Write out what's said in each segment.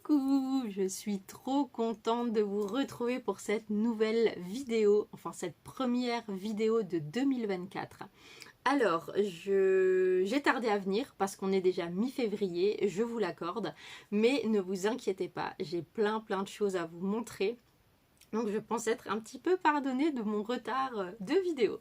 Coucou, je suis trop contente de vous retrouver pour cette nouvelle vidéo, enfin cette première vidéo de 2024. Alors, j'ai tardé à venir parce qu'on est déjà mi-février, je vous l'accorde, mais ne vous inquiétez pas, j'ai plein de choses à vous montrer. Donc je pense être un petit peu pardonnée de mon retard de vidéo.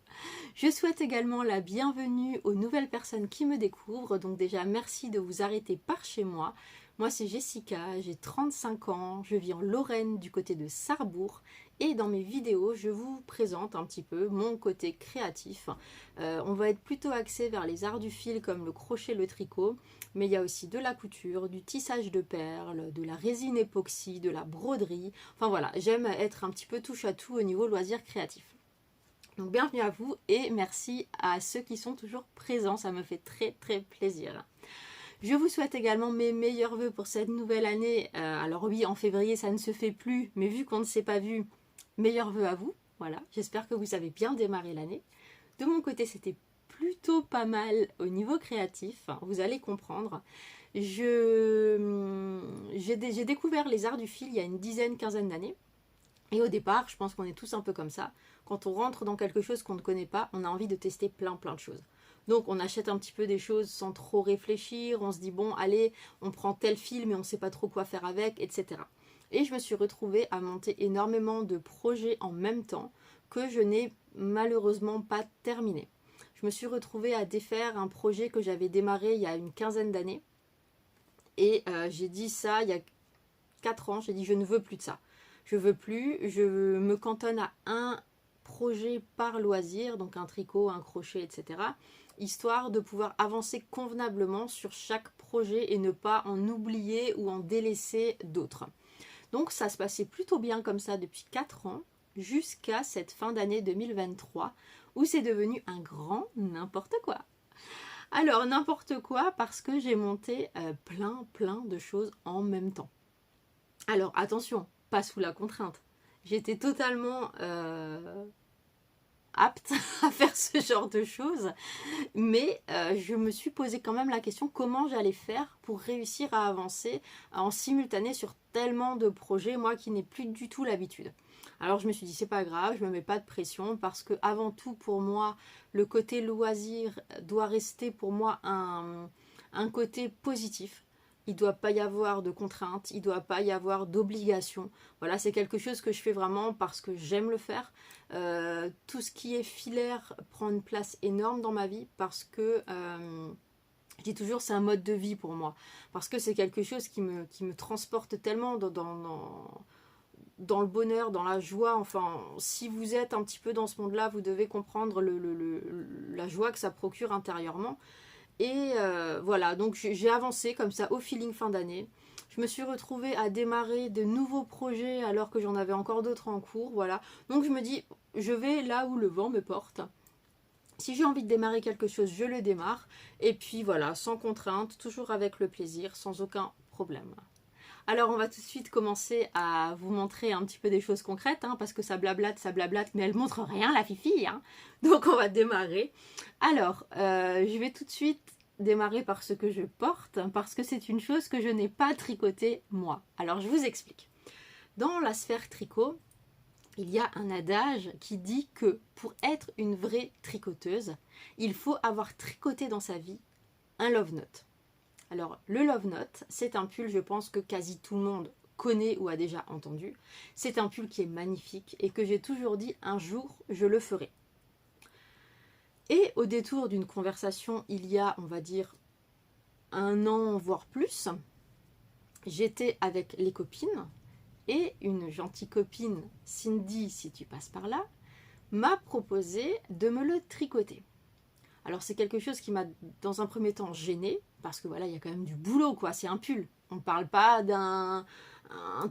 Je souhaite également la bienvenue aux nouvelles personnes qui me découvrent. Donc déjà merci de vous arrêter par chez moi. Moi c'est Jessica, j'ai 35 ans, je vis en Lorraine du côté de Sarrebourg. Et dans mes vidéos, je vous présente un petit peu mon côté créatif. On va être plutôt axé vers les arts du fil comme le crochet, le tricot. Mais il y a aussi de la couture, du tissage de perles, de la résine époxy, de la broderie. Enfin voilà, j'aime être un petit peu touche à tout au niveau loisirs créatifs. Donc bienvenue à vous et merci à ceux qui sont toujours présents, ça me fait très plaisir. Je vous souhaite également mes meilleurs vœux pour cette nouvelle année. Alors oui, en février ça ne se fait plus, mais vu qu'on ne s'est pas vu, meilleurs vœux à vous. Voilà, j'espère que vous avez bien démarré l'année. De mon côté, c'était plutôt pas mal au niveau créatif, vous allez comprendre. J'ai découvert les arts du fil il y a une quinzaine d'années. Et au départ, je pense qu'on est tous un peu comme ça. Quand on rentre dans quelque chose qu'on ne connaît pas, on a envie de tester plein de choses. Donc on achète un petit peu des choses sans trop réfléchir, on se dit bon allez, on prend tel fil mais on ne sait pas trop quoi faire avec, etc. Et je me suis retrouvée à monter énormément de projets en même temps que je n'ai malheureusement pas terminé. Je me suis retrouvée à défaire un projet que j'avais démarré il y a une quinzaine d'années. Et j'ai dit ça il y a 4 ans, j'ai dit je ne veux plus de ça. Je veux plus, je me cantonne à un projet par loisir, donc un tricot, un crochet, etc. Histoire de pouvoir avancer convenablement sur chaque projet et ne pas en oublier ou en délaisser d'autres. Donc ça se passait plutôt bien comme ça depuis 4 ans, jusqu'à cette fin d'année 2023, où c'est devenu un grand n'importe quoi. Alors n'importe quoi parce que j'ai monté plein de choses en même temps. Alors attention, pas sous la contrainte. J'étais totalement apte à faire ce genre de choses, mais je me suis posé quand même la question comment j'allais faire pour réussir à avancer en simultané sur tellement de projets, moi qui n'ai plus du tout l'habitude. Alors je me suis dit c'est pas grave, je me mets pas de pression parce que avant tout pour moi le côté loisir doit rester pour moi un côté positif. Il ne doit pas y avoir de contraintes, il ne doit pas y avoir d'obligations. Voilà, c'est quelque chose que je fais vraiment parce que j'aime le faire. Tout ce qui est filaire prend une place énorme dans ma vie parce que je dis toujours c'est un mode de vie pour moi. Parce que c'est quelque chose qui me transporte tellement dans le bonheur, dans la joie. Enfin, si vous êtes un petit peu dans ce monde-là, vous devez comprendre la joie que ça procure intérieurement. Et voilà, donc j'ai avancé comme ça au feeling fin d'année. Je me suis retrouvée à démarrer de nouveaux projets alors que j'en avais encore d'autres en cours. Voilà, donc je me dis, je vais là où le vent me porte. Si j'ai envie de démarrer quelque chose, je le démarre. Et puis voilà, sans contrainte, toujours avec le plaisir, sans aucun problème. Alors on va tout de suite commencer à vous montrer un petit peu des choses concrètes, hein, parce que ça blablate, mais elle montre rien la fifi. Hein. Donc on va démarrer. Alors, je vais tout de suite démarrer par ce que je porte, parce que c'est une chose que je n'ai pas tricotée moi. Alors je vous explique. Dans la sphère tricot, il y a un adage qui dit que pour être une vraie tricoteuse, il faut avoir tricoté dans sa vie un love note. Alors, le Love Note, c'est un pull, je pense que quasi tout le monde connaît ou a déjà entendu. C'est un pull qui est magnifique et que j'ai toujours dit un jour, je le ferai. Et au détour d'une conversation, il y a, on va dire, 1 an, voire plus, j'étais avec les copines et une gentille copine, Cindy, si tu passes par là, m'a proposé de me le tricoter. Alors c'est quelque chose qui m'a dans un premier temps gênée, parce que voilà, il y a quand même du boulot, quoi, c'est un pull. On ne parle pas d'un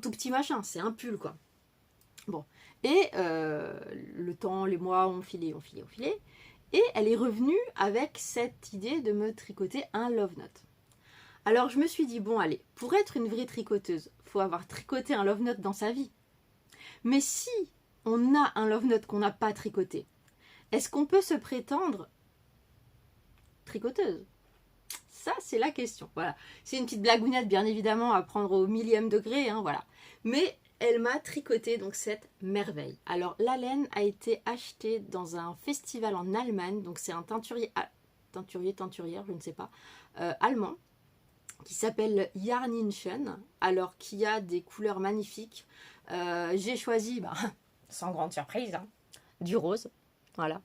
tout petit machin, c'est un pull, quoi. Bon, et le temps, les mois ont filé, et elle est revenue avec cette idée de me tricoter un love note. Alors je me suis dit, bon allez, pour être une vraie tricoteuse, il faut avoir tricoté un love note dans sa vie. Mais si on a un love note qu'on n'a pas tricoté, est-ce qu'on peut se prétendre tricoteuse? Ça, c'est la question. Voilà. C'est une petite blagounette, bien évidemment, à prendre au millième degré, hein, voilà. Mais elle m'a tricoté donc cette merveille. Alors, la laine a été achetée dans un festival en Allemagne. Donc, c'est un teinturière, je ne sais pas, allemand, qui s'appelle Yarninchen. Alors, qui a des couleurs magnifiques. J'ai choisi, sans grande surprise, hein, du rose. Voilà.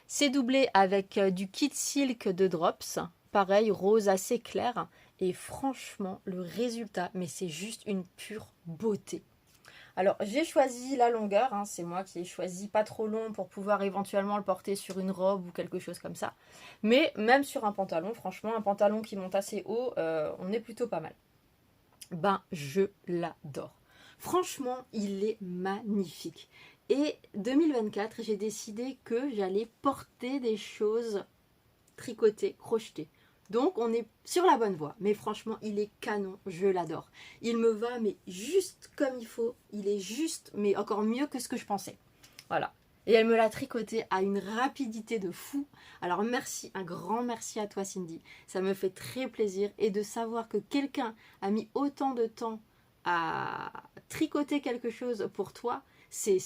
C'est doublé avec du kit silk de Drops. Pareil, rose assez clair. Et franchement, le résultat, mais c'est juste une pure beauté. Alors, j'ai choisi la longueur. Hein, c'est moi qui ai choisi pas trop long pour pouvoir éventuellement le porter sur une robe ou quelque chose comme ça. Mais même sur un pantalon, franchement, un pantalon qui monte assez haut, on est plutôt pas mal. Je l'adore. Franchement, il est magnifique. Et 2024, j'ai décidé que j'allais porter des choses tricotées, crochetées. Donc, on est sur la bonne voie. Mais franchement, il est canon. Je l'adore. Il me va, mais juste comme il faut. Il est juste, mais encore mieux que ce que je pensais. Voilà. Et elle me l'a tricoté à une rapidité de fou. Alors merci, un grand merci à toi Cindy. Ça me fait très plaisir. Et de savoir que quelqu'un a mis autant de temps à tricoter quelque chose pour toi, c'est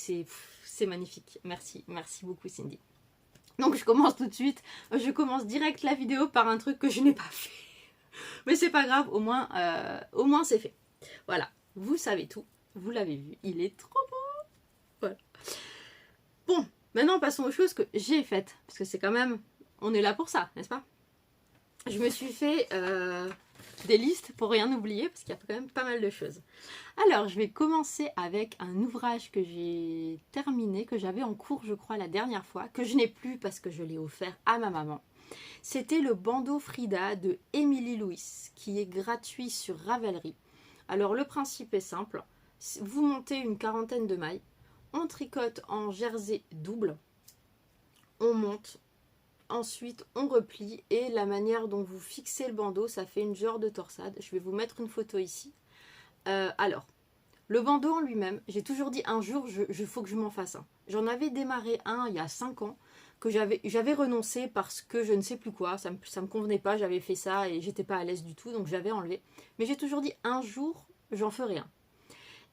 magnifique. Merci, merci beaucoup Cindy. Donc je commence tout de suite. Je commence direct la vidéo par un truc que je n'ai pas fait. Mais c'est pas grave, au moins c'est fait. Voilà, vous savez tout. Vous l'avez vu, il est trop beau. Voilà. Bon, maintenant passons aux choses que j'ai faites. Parce que c'est quand même... On est là pour ça, n'est-ce pas? Je me suis fait des listes pour rien oublier. Parce qu'il y a quand même pas mal de choses. Alors, je vais commencer avec un ouvrage que j'ai terminé. Que j'avais en cours, je crois, la dernière fois. Que je n'ai plus parce que je l'ai offert à ma maman. C'était le bandeau Frida de Emily Louis. Qui est gratuit sur Ravelry. Alors, le principe est simple. Vous montez une quarantaine de mailles. On tricote en jersey double, on monte, ensuite on replie et la manière dont vous fixez le bandeau, ça fait une genre de torsade. Je vais vous mettre une photo ici. Alors, le bandeau en lui-même, j'ai toujours dit un jour, faut que je m'en fasse un. J'en avais démarré un il y a 5 ans, que j'avais renoncé parce que je ne sais plus quoi, ça me convenait pas, j'avais fait ça et j'étais pas à l'aise du tout, donc j'avais enlevé. Mais j'ai toujours dit un jour, j'en ferai un.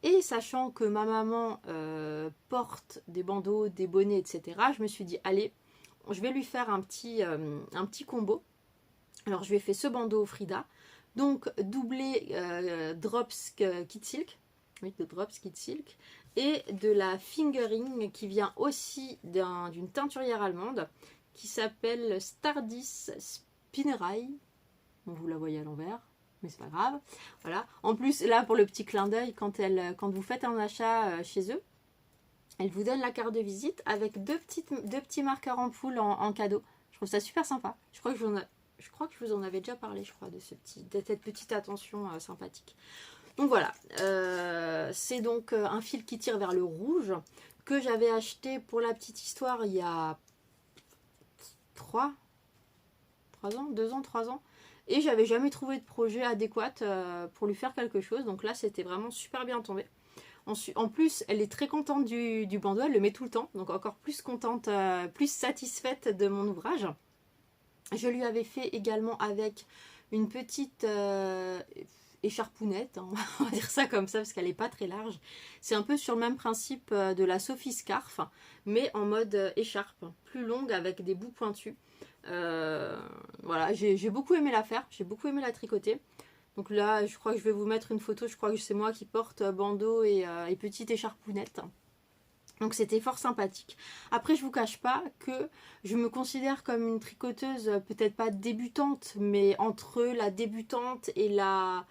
Et sachant que ma maman porte des bandeaux, des bonnets, etc., je me suis dit, allez, je vais lui faire un petit combo. Alors, je lui ai fait ce bandeau Frida. Donc, doublé Drops Kit Silk. Oui, de Drops Kit Silk. Et de la fingering qui vient aussi d'une teinturière allemande qui s'appelle Stardust Spinnerei. Bon, vous la voyez à l'envers. Mais c'est pas grave. Voilà. En plus, là, pour le petit clin d'œil, quand vous faites un achat chez eux, elle vous donne la carte de visite avec deux petits marqueurs en poule en cadeau. Je trouve ça super sympa. Je crois que je vous en avais déjà parlé, je crois, de cette petite attention sympathique. Donc voilà. C'est donc un fil qui tire vers le rouge que j'avais acheté pour la petite histoire il y a 3 ans, 2 ans, 3 ans. Et j'avais jamais trouvé de projet adéquat pour lui faire quelque chose. Donc là, c'était vraiment super bien tombé. En plus, elle est très contente du bandeau. Elle le met tout le temps. Donc encore plus contente, plus satisfaite de mon ouvrage. Je lui avais fait également avec une petite écharpounette. Hein, on va dire ça comme ça parce qu'elle n'est pas très large. C'est un peu sur le même principe de la Sophie Scarf. Mais en mode écharpe. Plus longue avec des bouts pointus. Voilà, j'ai beaucoup aimé la faire, j'ai beaucoup aimé la tricoter. Donc là, je crois que je vais vous mettre une photo. Je crois que c'est moi qui porte bandeau et petite écharpounette. Donc c'était fort sympathique. Après, je vous cache pas que je me considère comme une tricoteuse, peut-être pas débutante, mais entre la débutante et la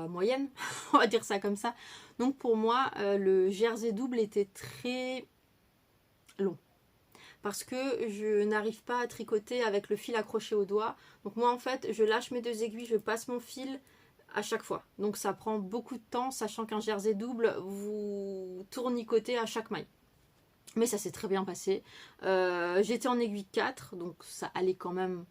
moyenne, on va dire ça comme ça. Donc pour moi, le jersey double était très long. Parce que je n'arrive pas à tricoter avec le fil accroché au doigt. Donc moi en fait, je lâche mes 2 aiguilles, je passe mon fil à chaque fois. Donc ça prend beaucoup de temps, sachant qu'un jersey double, vous tournicotez à chaque maille. Mais ça s'est très bien passé. J'étais en aiguille 4, donc ça allait quand même,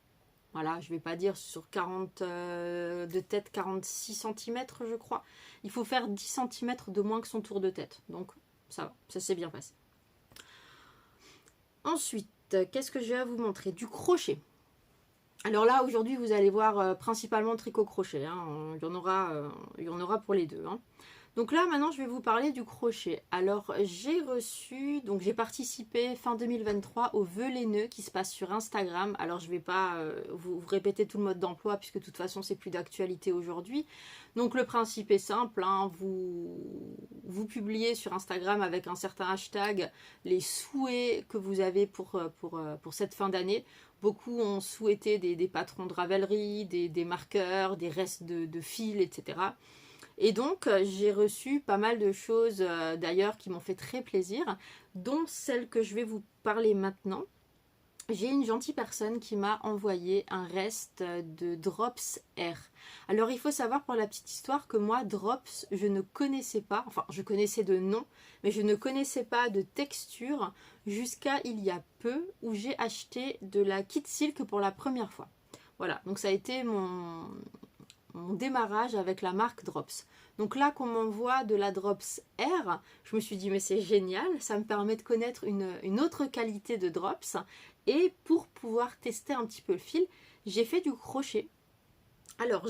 voilà, je vais pas dire sur 40 de tête, 46 cm je crois. Il faut faire 10 cm de moins que son tour de tête. Donc ça va, ça s'est bien passé. Ensuite, qu'est-ce que je vais vous montrer? Du crochet. Alors là, aujourd'hui, vous allez voir principalement tricot-crochet. Hein. Il y en aura pour les deux. Hein. Donc là, maintenant, je vais vous parler du crochet. Alors, j'ai participé fin 2023 au Vœu les Nœuds qui se passe sur Instagram. Alors, je ne vais pas vous répéter tout le mode d'emploi puisque de toute façon, c'est plus d'actualité aujourd'hui. Donc, le principe est simple. Hein, vous publiez sur Instagram avec un certain hashtag les souhaits que vous avez pour cette fin d'année. Beaucoup ont souhaité des patrons de Ravelry, des marqueurs, des restes de fils, etc. Et donc, j'ai reçu pas mal de choses d'ailleurs qui m'ont fait très plaisir, dont celle que je vais vous parler maintenant. J'ai une gentille personne qui m'a envoyé un reste de Drops R. Alors, il faut savoir pour la petite histoire que moi, Drops, je ne connaissais pas, enfin, je connaissais de nom, mais je ne connaissais pas de texture jusqu'à il y a peu où j'ai acheté de la Kit Silk pour la première fois. Voilà, donc ça a été mon démarrage avec la marque Drops. Donc là qu'on m'envoie de la Drops R, je me suis dit mais c'est génial, ça me permet de connaître une autre qualité de Drops. Et pour pouvoir tester un petit peu le fil, j'ai fait du crochet. Alors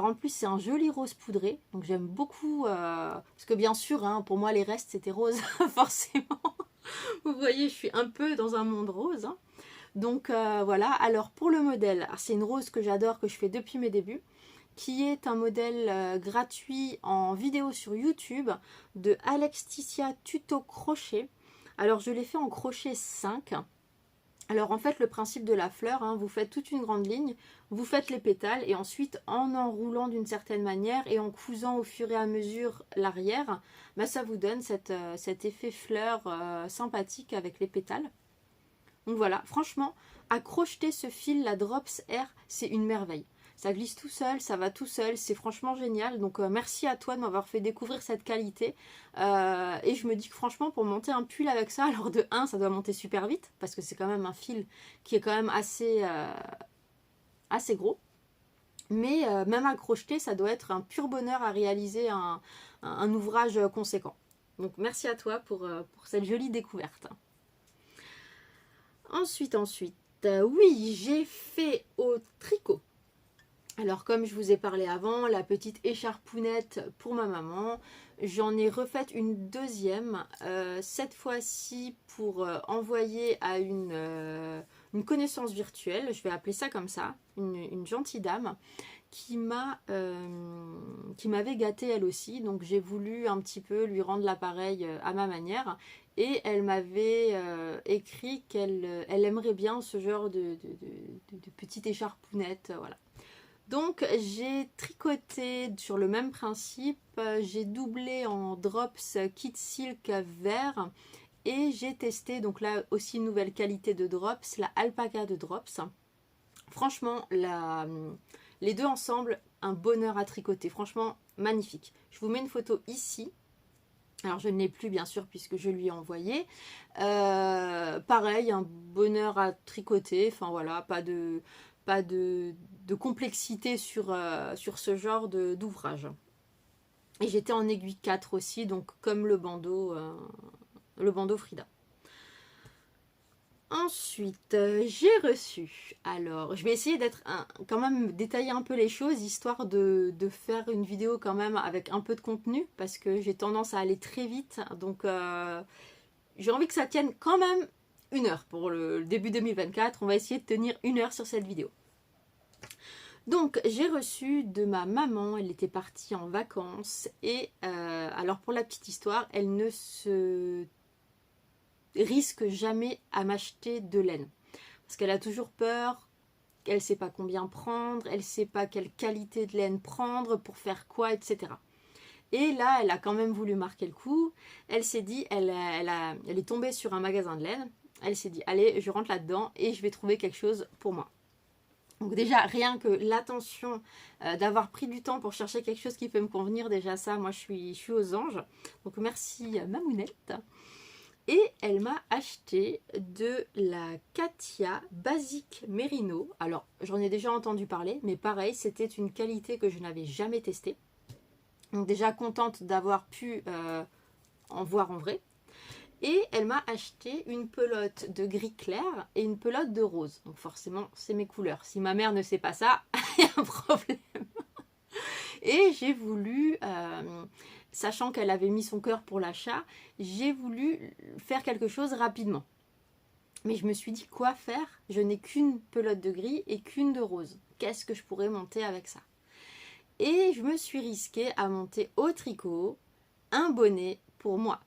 en plus c'est un joli rose poudré, donc j'aime beaucoup, parce que bien sûr hein, pour moi les restes c'était rose forcément. Vous voyez je suis un peu dans un monde rose. Hein. Donc voilà, alors pour le modèle, c'est une rose que j'adore, que je fais depuis mes débuts, qui est un modèle gratuit en vidéo sur YouTube de Alexticia Tuto Crochet. Alors je l'ai fait en crochet 5. Alors en fait le principe de la fleur, hein, vous faites toute une grande ligne, vous faites les pétales et ensuite en enroulant d'une certaine manière et en cousant au fur et à mesure l'arrière, bah, ça vous donne cet effet fleur sympathique avec les pétales. Donc voilà, franchement, à crocheter ce fil, la Drops R, c'est une merveille. Ça glisse tout seul, ça va tout seul, c'est franchement génial. Donc merci à toi de m'avoir fait découvrir cette qualité. Et je me dis que franchement, pour monter un pull avec ça, alors de 1, ça doit monter super vite, parce que c'est quand même un fil qui est quand même assez gros. Mais même à crocheter, ça doit être un pur bonheur à réaliser un ouvrage conséquent. Donc merci à toi pour cette jolie découverte. Ensuite, oui, j'ai fait au tricot. Alors comme je vous ai parlé avant, la petite écharpounette pour ma maman, j'en ai refait une deuxième, cette fois-ci pour envoyer à une connaissance virtuelle, je vais appeler ça comme ça, une gentille dame qui m'avait gâtée elle aussi, donc j'ai voulu un petit peu lui rendre l'appareil à ma manière. Et elle m'avait écrit qu'elle aimerait bien ce genre de petite écharpounette, voilà. Donc j'ai tricoté sur le même principe, j'ai doublé en Drops Kit Silk vert et j'ai testé, donc là aussi une nouvelle qualité de Drops, la Alpaca de Drops. Franchement, les deux ensemble, un bonheur à tricoter, franchement magnifique. Je vous mets une photo ici. Alors je ne l'ai plus bien sûr puisque je lui ai envoyé. Pareil, un bonheur à tricoter, enfin voilà, pas de complexité sur ce genre d'ouvrage. Et j'étais en aiguille 4 aussi, donc comme le bandeau Frida. Ensuite, j'ai reçu, alors je vais essayer d'être quand même détailler un peu les choses, histoire de faire une vidéo quand même avec un peu de contenu, parce que j'ai tendance à aller très vite, donc j'ai envie que ça tienne quand même 1 heure pour le début 2024, on va essayer de tenir 1 heure sur cette vidéo. Donc j'ai reçu de ma maman, elle était partie en vacances, et alors pour la petite histoire, elle ne se risque jamais à m'acheter de laine parce qu'elle a toujours peur, elle sait pas combien prendre, elle sait pas quelle qualité de laine prendre pour faire quoi, etc. Et là elle a quand même voulu marquer le coup. Elle s'est dit, elle est tombée sur un magasin de laine, elle s'est dit allez je rentre là-dedans et je vais trouver quelque chose pour moi. Donc déjà rien que l'attention d'avoir pris du temps pour chercher quelque chose qui peut me convenir, déjà ça moi je suis aux anges, donc merci Mamounette. Et elle m'a acheté de la Katia Basic Merino. Alors, j'en ai déjà entendu parler, mais pareil, c'était une qualité que je n'avais jamais testée. Donc déjà contente d'avoir pu en voir en vrai. Et elle m'a acheté une pelote de gris clair et une pelote de rose. Donc forcément, c'est mes couleurs. Si ma mère ne sait pas ça, il y a un problème. Et j'ai voulu, sachant qu'elle avait mis son cœur pour l'achat, j'ai voulu faire quelque chose rapidement. Mais je me suis dit, quoi faire? Je n'ai qu'une pelote de gris et qu'une de rose. Qu'est-ce que je pourrais monter avec ça? Et je me suis risquée à monter au tricot un bonnet pour moi.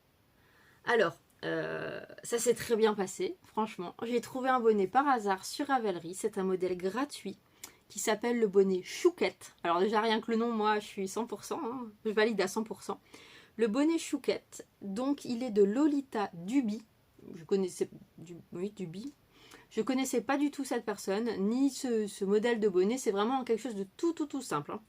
Alors, ça s'est très bien passé, franchement. J'ai trouvé un bonnet par hasard sur Ravelry. C'est un modèle gratuit qui s'appelle le bonnet Chouquette. Alors déjà, rien que le nom, moi, je suis 100%, hein, je valide à 100%. Le bonnet Chouquette, donc il est de Lolita Duby. Je connaissais, Duby. Je connaissais pas du tout cette personne, ni ce modèle de bonnet. C'est vraiment quelque chose de tout simple, hein.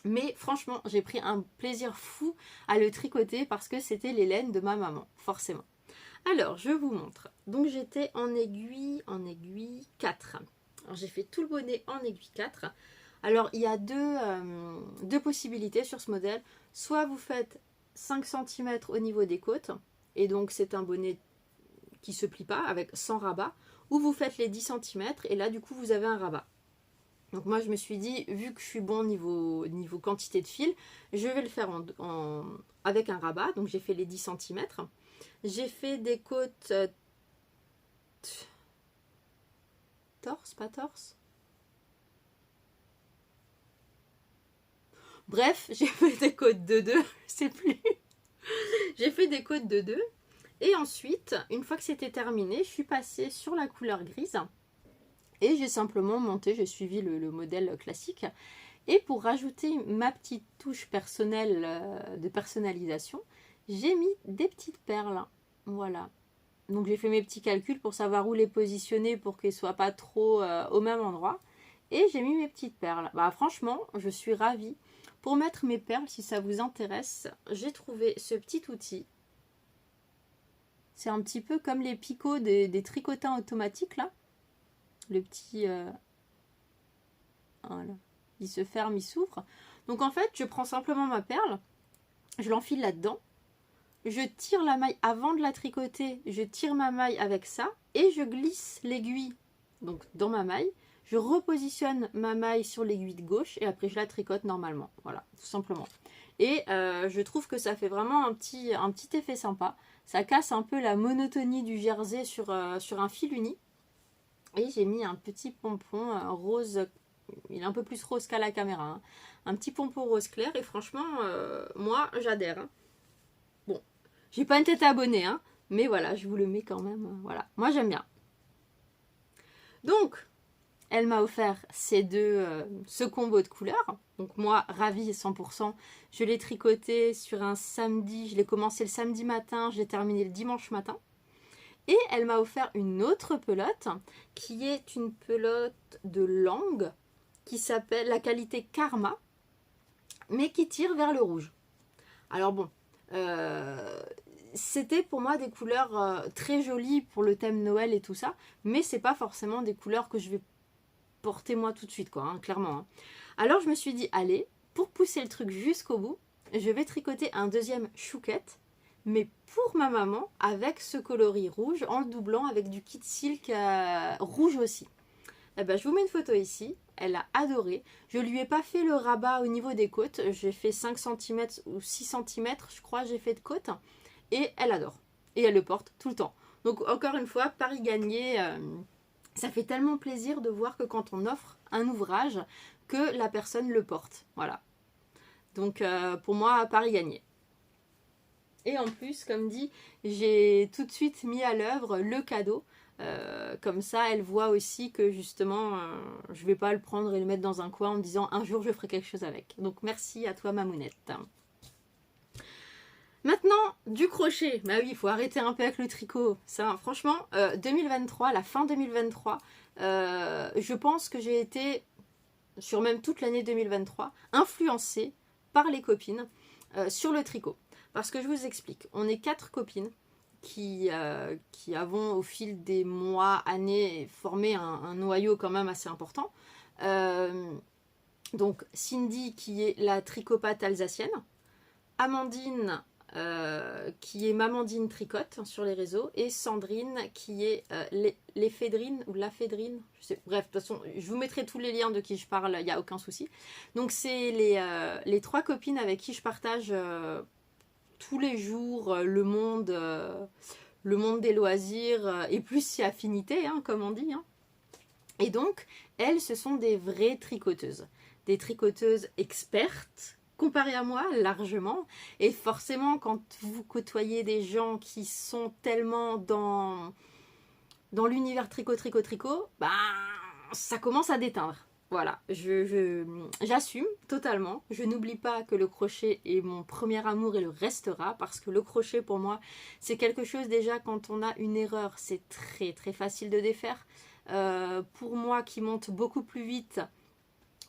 Mais franchement, j'ai pris un plaisir fou à le tricoter parce que c'était les laines de ma maman, forcément. Alors, je vous montre. Donc, j'étais en aiguille 4. Alors, j'ai fait tout le bonnet en aiguille 4. Alors, il y a deux possibilités sur ce modèle. Soit vous faites 5 cm au niveau des côtes, et donc c'est un bonnet qui ne se plie pas, avec sans rabat, ou vous faites les 10 cm, et là, du coup, vous avez un rabat. Donc moi je me suis dit, vu que je suis bon niveau quantité de fil, je vais le faire avec un rabat. Donc j'ai fait les 10 cm. J'ai fait des côtes torse, pas torse. Bref, j'ai fait des côtes de 2, je sais plus. J'ai fait des côtes de 2. Et ensuite, une fois que c'était terminé, je suis passée sur la couleur grise. Et j'ai simplement monté, j'ai suivi le modèle classique. Et pour rajouter ma petite touche personnelle de personnalisation, j'ai mis des petites perles. Voilà. Donc j'ai fait mes petits calculs pour savoir où les positionner pour qu'elles ne soient pas trop au même endroit. Et j'ai mis mes petites perles. Bah, franchement, je suis ravie. Pour mettre mes perles, si ça vous intéresse, j'ai trouvé ce petit outil. C'est un petit peu comme les picots des tricotins automatiques là. Le petit... voilà. Il se ferme, il s'ouvre. Donc en fait, je prends simplement ma perle, je l'enfile là-dedans, je tire la maille avant de la tricoter, je tire ma maille avec ça et je glisse l'aiguille donc dans ma maille. Je repositionne ma maille sur l'aiguille de gauche et après je la tricote normalement. Voilà, tout simplement. Et je trouve que ça fait vraiment un petit effet sympa. Ça casse un peu la monotonie du jersey sur un fil uni. Et j'ai mis un petit pompon rose, il est un peu plus rose qu'à la caméra, hein. Un petit pompon rose clair et franchement, moi j'adhère, hein. Bon, j'ai pas une tête abonnée, hein, mais voilà, je vous le mets quand même, voilà, moi j'aime bien. Donc, elle m'a offert ce combo de couleurs, donc moi ravie 100%, je l'ai tricoté sur un samedi, je l'ai commencé le samedi matin, je l'ai terminé le dimanche matin. Et elle m'a offert une autre pelote qui est une pelote de langue qui s'appelle la qualité Karma, mais qui tire vers le rouge. Alors bon, c'était pour moi des couleurs très jolies pour le thème Noël et tout ça, mais c'est pas forcément des couleurs que je vais porter moi tout de suite, quoi, hein, clairement, hein. Alors je me suis dit, allez, pour pousser le truc jusqu'au bout, je vais tricoter un deuxième chouquette, mais pour ma maman, avec ce coloris rouge, en le doublant avec du kit silk rouge aussi. Eh ben, je vous mets une photo ici, elle a adoré. Je lui ai pas fait le rabat au niveau des côtes, j'ai fait 5 cm ou 6 cm, je crois, j'ai fait de côte, et elle adore. Et elle le porte tout le temps. Donc encore une fois, pari gagné, ça fait tellement plaisir de voir que quand on offre un ouvrage, que la personne le porte. Voilà. Donc pour moi, pari gagné. Et en plus, comme dit, j'ai tout de suite mis à l'œuvre le cadeau. Comme ça, elle voit aussi que justement, je ne vais pas le prendre et le mettre dans un coin en me disant un jour je ferai quelque chose avec. Donc merci à toi, Mamounette. Maintenant, du crochet. Bah oui, il faut arrêter un peu avec le tricot. Ça, franchement, 2023, la fin 2023, je pense que j'ai été, sur même toute l'année 2023, influencée par les copines sur le tricot. Parce que je vous explique, on est 4 copines qui avons au fil des mois, années, formé un noyau quand même assez important. Donc Cindy qui est la tricopathe alsacienne, Amandine qui est Mamandine Tricotte sur les réseaux, et Sandrine qui est l'éphédrine ou l'aphédrine, je sais, bref, de toute façon je vous mettrai tous les liens de qui je parle, il n'y a aucun souci. Donc c'est les trois copines avec qui je partage tous les jours le monde des loisirs et plus si affinité, hein, comme on dit, hein. Et donc elles, ce sont des vraies tricoteuses, des tricoteuses expertes comparé à moi, largement. Et forcément, quand vous côtoyez des gens qui sont tellement dans l'univers tricot, bah, ça commence à déteindre. Voilà, j'assume totalement. Je n'oublie pas que le crochet est mon premier amour et le restera, parce que le crochet, pour moi, c'est quelque chose, déjà, quand on a une erreur, c'est très, très facile de défaire. Pour moi, qui monte beaucoup plus vite,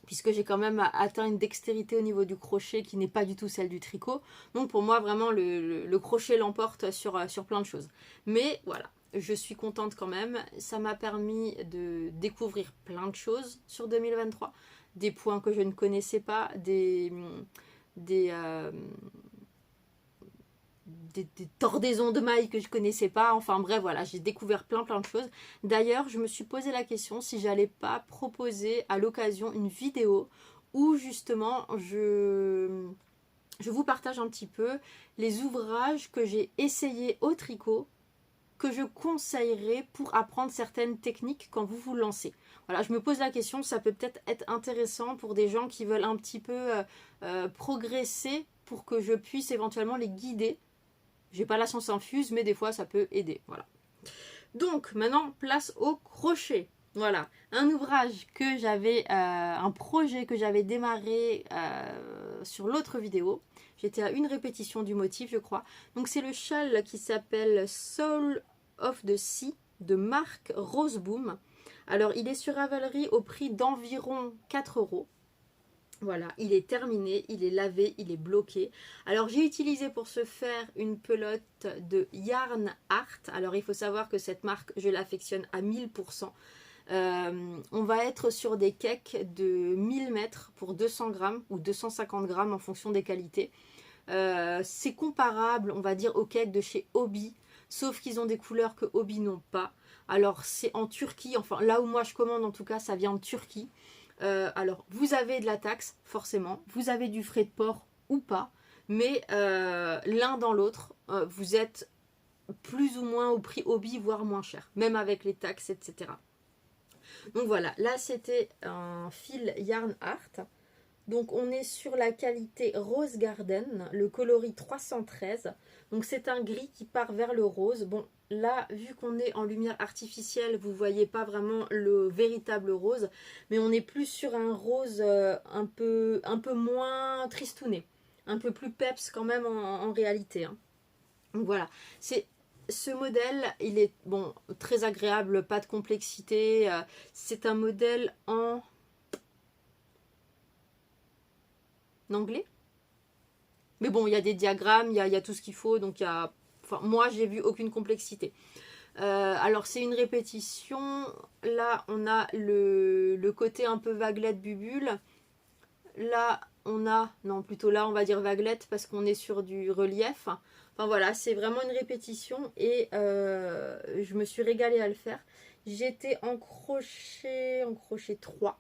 puisque j'ai quand même atteint une dextérité au niveau du crochet qui n'est pas du tout celle du tricot. Donc pour moi, vraiment, le crochet l'emporte sur plein de choses. Mais voilà, je suis contente quand même. Ça m'a permis de découvrir plein de choses sur 2023. Des points que je ne connaissais pas, des tordaisons de mailles que je connaissais pas. Enfin bref, voilà, j'ai découvert plein de choses. D'ailleurs, je me suis posé la question si j'allais pas proposer à l'occasion une vidéo où justement je vous partage un petit peu les ouvrages que j'ai essayés au tricot, que je conseillerais pour apprendre certaines techniques quand vous vous lancez. Voilà, je me pose la question, ça peut peut-être être intéressant pour des gens qui veulent un petit peu progresser, pour que je puisse éventuellement les guider. J'ai pas la science infuse, mais des fois ça peut aider. Voilà. Donc maintenant, place au crochet. Voilà, un ouvrage que j'avais, un projet que j'avais démarré sur l'autre vidéo. J'étais à une répétition du motif, je crois. Donc c'est le châle qui s'appelle Soul of the Sea de Marc Roseboom. Alors il est sur Ravelry au prix d'environ 4 €. Voilà, il est terminé, il est lavé, il est bloqué. Alors j'ai utilisé pour ce faire une pelote de Yarn Art. Alors il faut savoir que cette marque, je l'affectionne à 1000%. On va être sur des cakes de 1000 mètres pour 200 grammes ou 250 grammes en fonction des qualités. C'est comparable, on va dire, aux cakes de chez Hobby, sauf qu'ils ont des couleurs que Hobby n'ont pas. Alors c'est en Turquie, enfin là où moi je commande en tout cas, ça vient de Turquie. Alors, vous avez de la taxe, forcément. Vous avez du frais de port ou pas. Mais l'un dans l'autre, vous êtes plus ou moins au prix Hobby, voire moins cher. Même avec les taxes, etc. Donc voilà, là c'était un fil Yarn Art. Donc on est sur la qualité Rose Garden, le coloris 313. Donc c'est un gris qui part vers le rose. Bon, là, vu qu'on est en lumière artificielle, vous ne voyez pas vraiment le véritable rose. Mais on est plus sur un rose un peu moins tristouné. Un peu plus peps quand même en réalité, hein. Donc voilà, ce modèle, il est bon, très agréable, pas de complexité. C'est un modèle en anglais. Mais bon, il y a des diagrammes, il y a tout ce qu'il faut, donc enfin, moi, j'ai vu aucune complexité. Alors, c'est une répétition. Là, on a le côté un peu vaguelette bubule. Là, non, plutôt là, on va dire vaguelette parce qu'on est sur du relief. Enfin, voilà, c'est vraiment une répétition et je me suis régalée à le faire. J'étais en crochet 3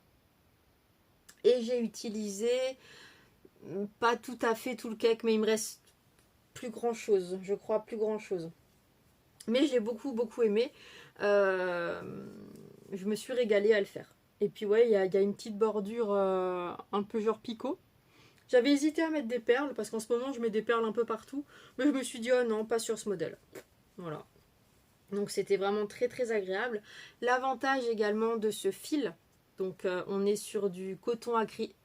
et j'ai utilisé pas tout à fait tout le cake, mais il me reste plus grand chose, je crois plus grand chose. Mais j'ai beaucoup aimé. Je me suis régalée à le faire. Et puis ouais, il y a une petite bordure un peu genre picot. J'avais hésité à mettre des perles parce qu'en ce moment je mets des perles un peu partout. Mais je me suis dit oh non, pas sur ce modèle. Voilà. Donc c'était vraiment très agréable. L'avantage également de ce fil, donc on est sur du coton acrylique.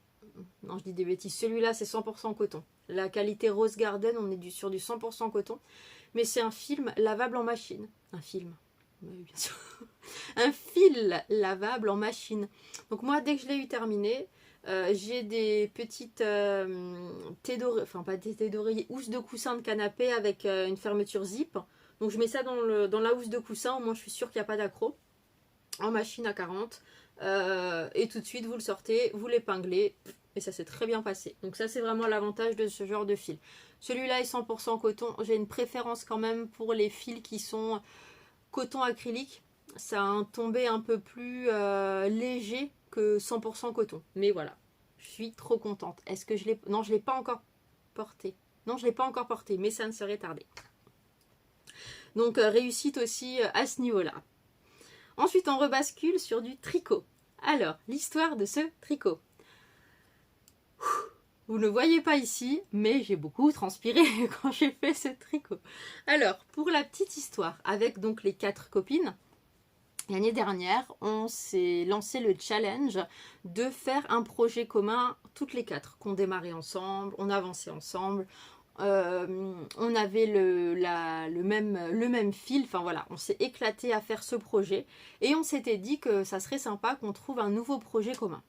Non, je dis des bêtises. Celui-là, c'est 100% coton. La qualité Rose Garden, on est sur du 100% coton. Mais c'est un film lavable en machine. Un film. Oui, bien sûr. Un fil lavable en machine. Donc moi, dès que je l'ai eu terminé, j'ai des petites thés d'oreiller, enfin pas des thés d'oreiller, housses de coussin de canapé avec une fermeture zip. Donc je mets ça dans la housse de coussin, au moins je suis sûre qu'il n'y a pas d'accroc. En machine à 40. et tout de suite vous le sortez, vous l'épinglez et ça s'est très bien passé. Donc ça c'est vraiment l'avantage de ce genre de fil. Celui-là est 100% coton. J'ai une préférence quand même pour les fils qui sont coton acrylique. Ça a un tombé un peu plus léger que 100% coton. Mais voilà, je suis trop contente. Est-ce que je l'ai... Non, je ne l'ai pas encore porté. Non, je ne l'ai pas encore porté, mais ça ne serait tardé. Donc réussite aussi à ce niveau-là. Ensuite, on rebascule sur du tricot. Alors, l'histoire de ce tricot. Vous ne le voyez pas ici, mais j'ai beaucoup transpiré quand j'ai fait ce tricot. Alors, pour la petite histoire, avec donc les 4 copines, l'année dernière, on s'est lancé le challenge de faire un projet commun, toutes les 4, qu'on démarrait ensemble, on avançait ensemble, on avait le même fil, enfin voilà, on s'est éclaté à faire ce projet et on s'était dit que ça serait sympa qu'on trouve un nouveau projet commun.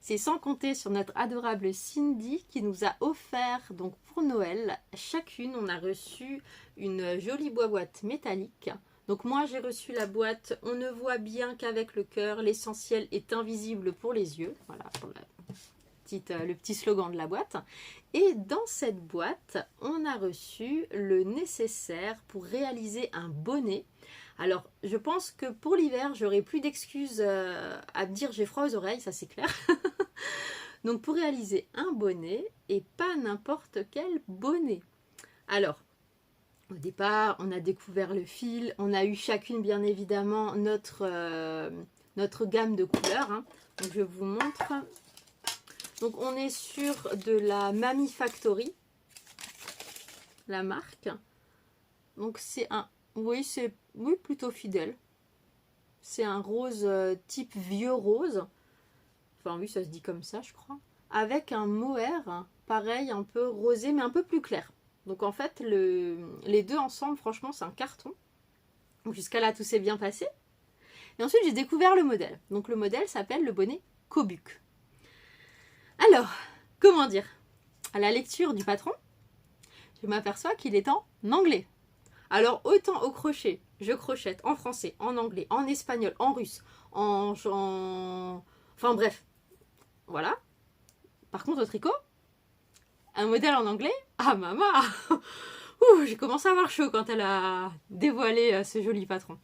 C'est sans compter sur notre adorable Cindy qui nous a offert, donc pour Noël, chacune on a reçu une jolie boîte métallique. Donc moi j'ai reçu la boîte, on ne voit bien qu'avec le cœur, l'essentiel est invisible pour les yeux. Voilà pour le petit slogan de la boîte. Et dans cette boîte, on a reçu le nécessaire pour réaliser un bonnet. Alors, je pense que pour l'hiver, j'aurai plus d'excuses à dire j'ai froid aux oreilles, ça c'est clair. Donc, pour réaliser un bonnet, et pas n'importe quel bonnet. Alors, au départ, on a découvert le fil, on a eu chacune, bien évidemment, notre gamme de couleurs. Hein. Donc, je vous montre. Donc, on est sur de la Mami Factory, la marque. Donc, c'est un... Oui, c'est plutôt fidèle. C'est un rose type vieux rose. Enfin oui, ça se dit comme ça, je crois. Avec un mohair, pareil, un peu rosé, mais un peu plus clair. Donc en fait, les deux ensemble, franchement, c'est un carton. Jusqu'à là, tout s'est bien passé. Et ensuite, j'ai découvert le modèle. Donc le modèle s'appelle le bonnet Kobuck. Alors, comment dire? À la lecture du patron, je m'aperçois qu'il est en anglais. Alors, autant au crochet, je crochette en français, en anglais, en espagnol, en russe, enfin bref, voilà. Par contre, au tricot, un modèle en anglais, ah maman, j'ai commencé à avoir chaud quand elle a dévoilé ce joli patron.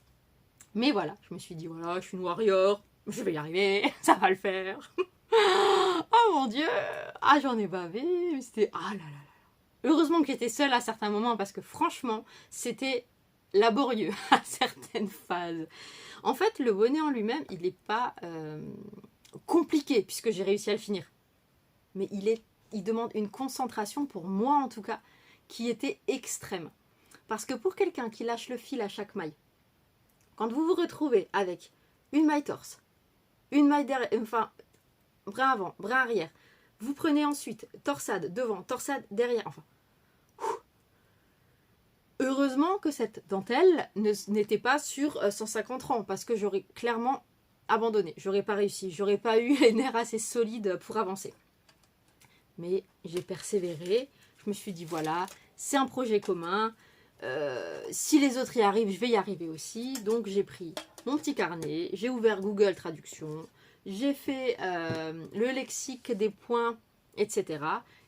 Mais voilà, je me suis dit, voilà, je suis une warrior, je vais y arriver, ça va le faire. Oh mon Dieu, ah j'en ai bavé, mais c'était, ah là là là. Heureusement que j'étais seule à certains moments parce que franchement, c'était laborieux à certaines phases. En fait, le bonnet en lui-même, il n'est pas compliqué puisque j'ai réussi à le finir. Mais il demande une concentration, pour moi en tout cas, qui était extrême. Parce que pour quelqu'un qui lâche le fil à chaque maille, quand vous vous retrouvez avec une maille torse, une maille derrière, enfin, bras avant, bras arrière, vous prenez ensuite torsade devant, torsade derrière, enfin. Heureusement que cette dentelle n'était pas sur 150 rangs parce que j'aurais clairement abandonné. J'aurais pas réussi. J'aurais pas eu les nerfs assez solides pour avancer. Mais j'ai persévéré. Je me suis dit voilà, c'est un projet commun. Si les autres y arrivent, je vais y arriver aussi. Donc j'ai pris mon petit carnet. J'ai ouvert Google Traduction. J'ai fait le lexique des points, etc.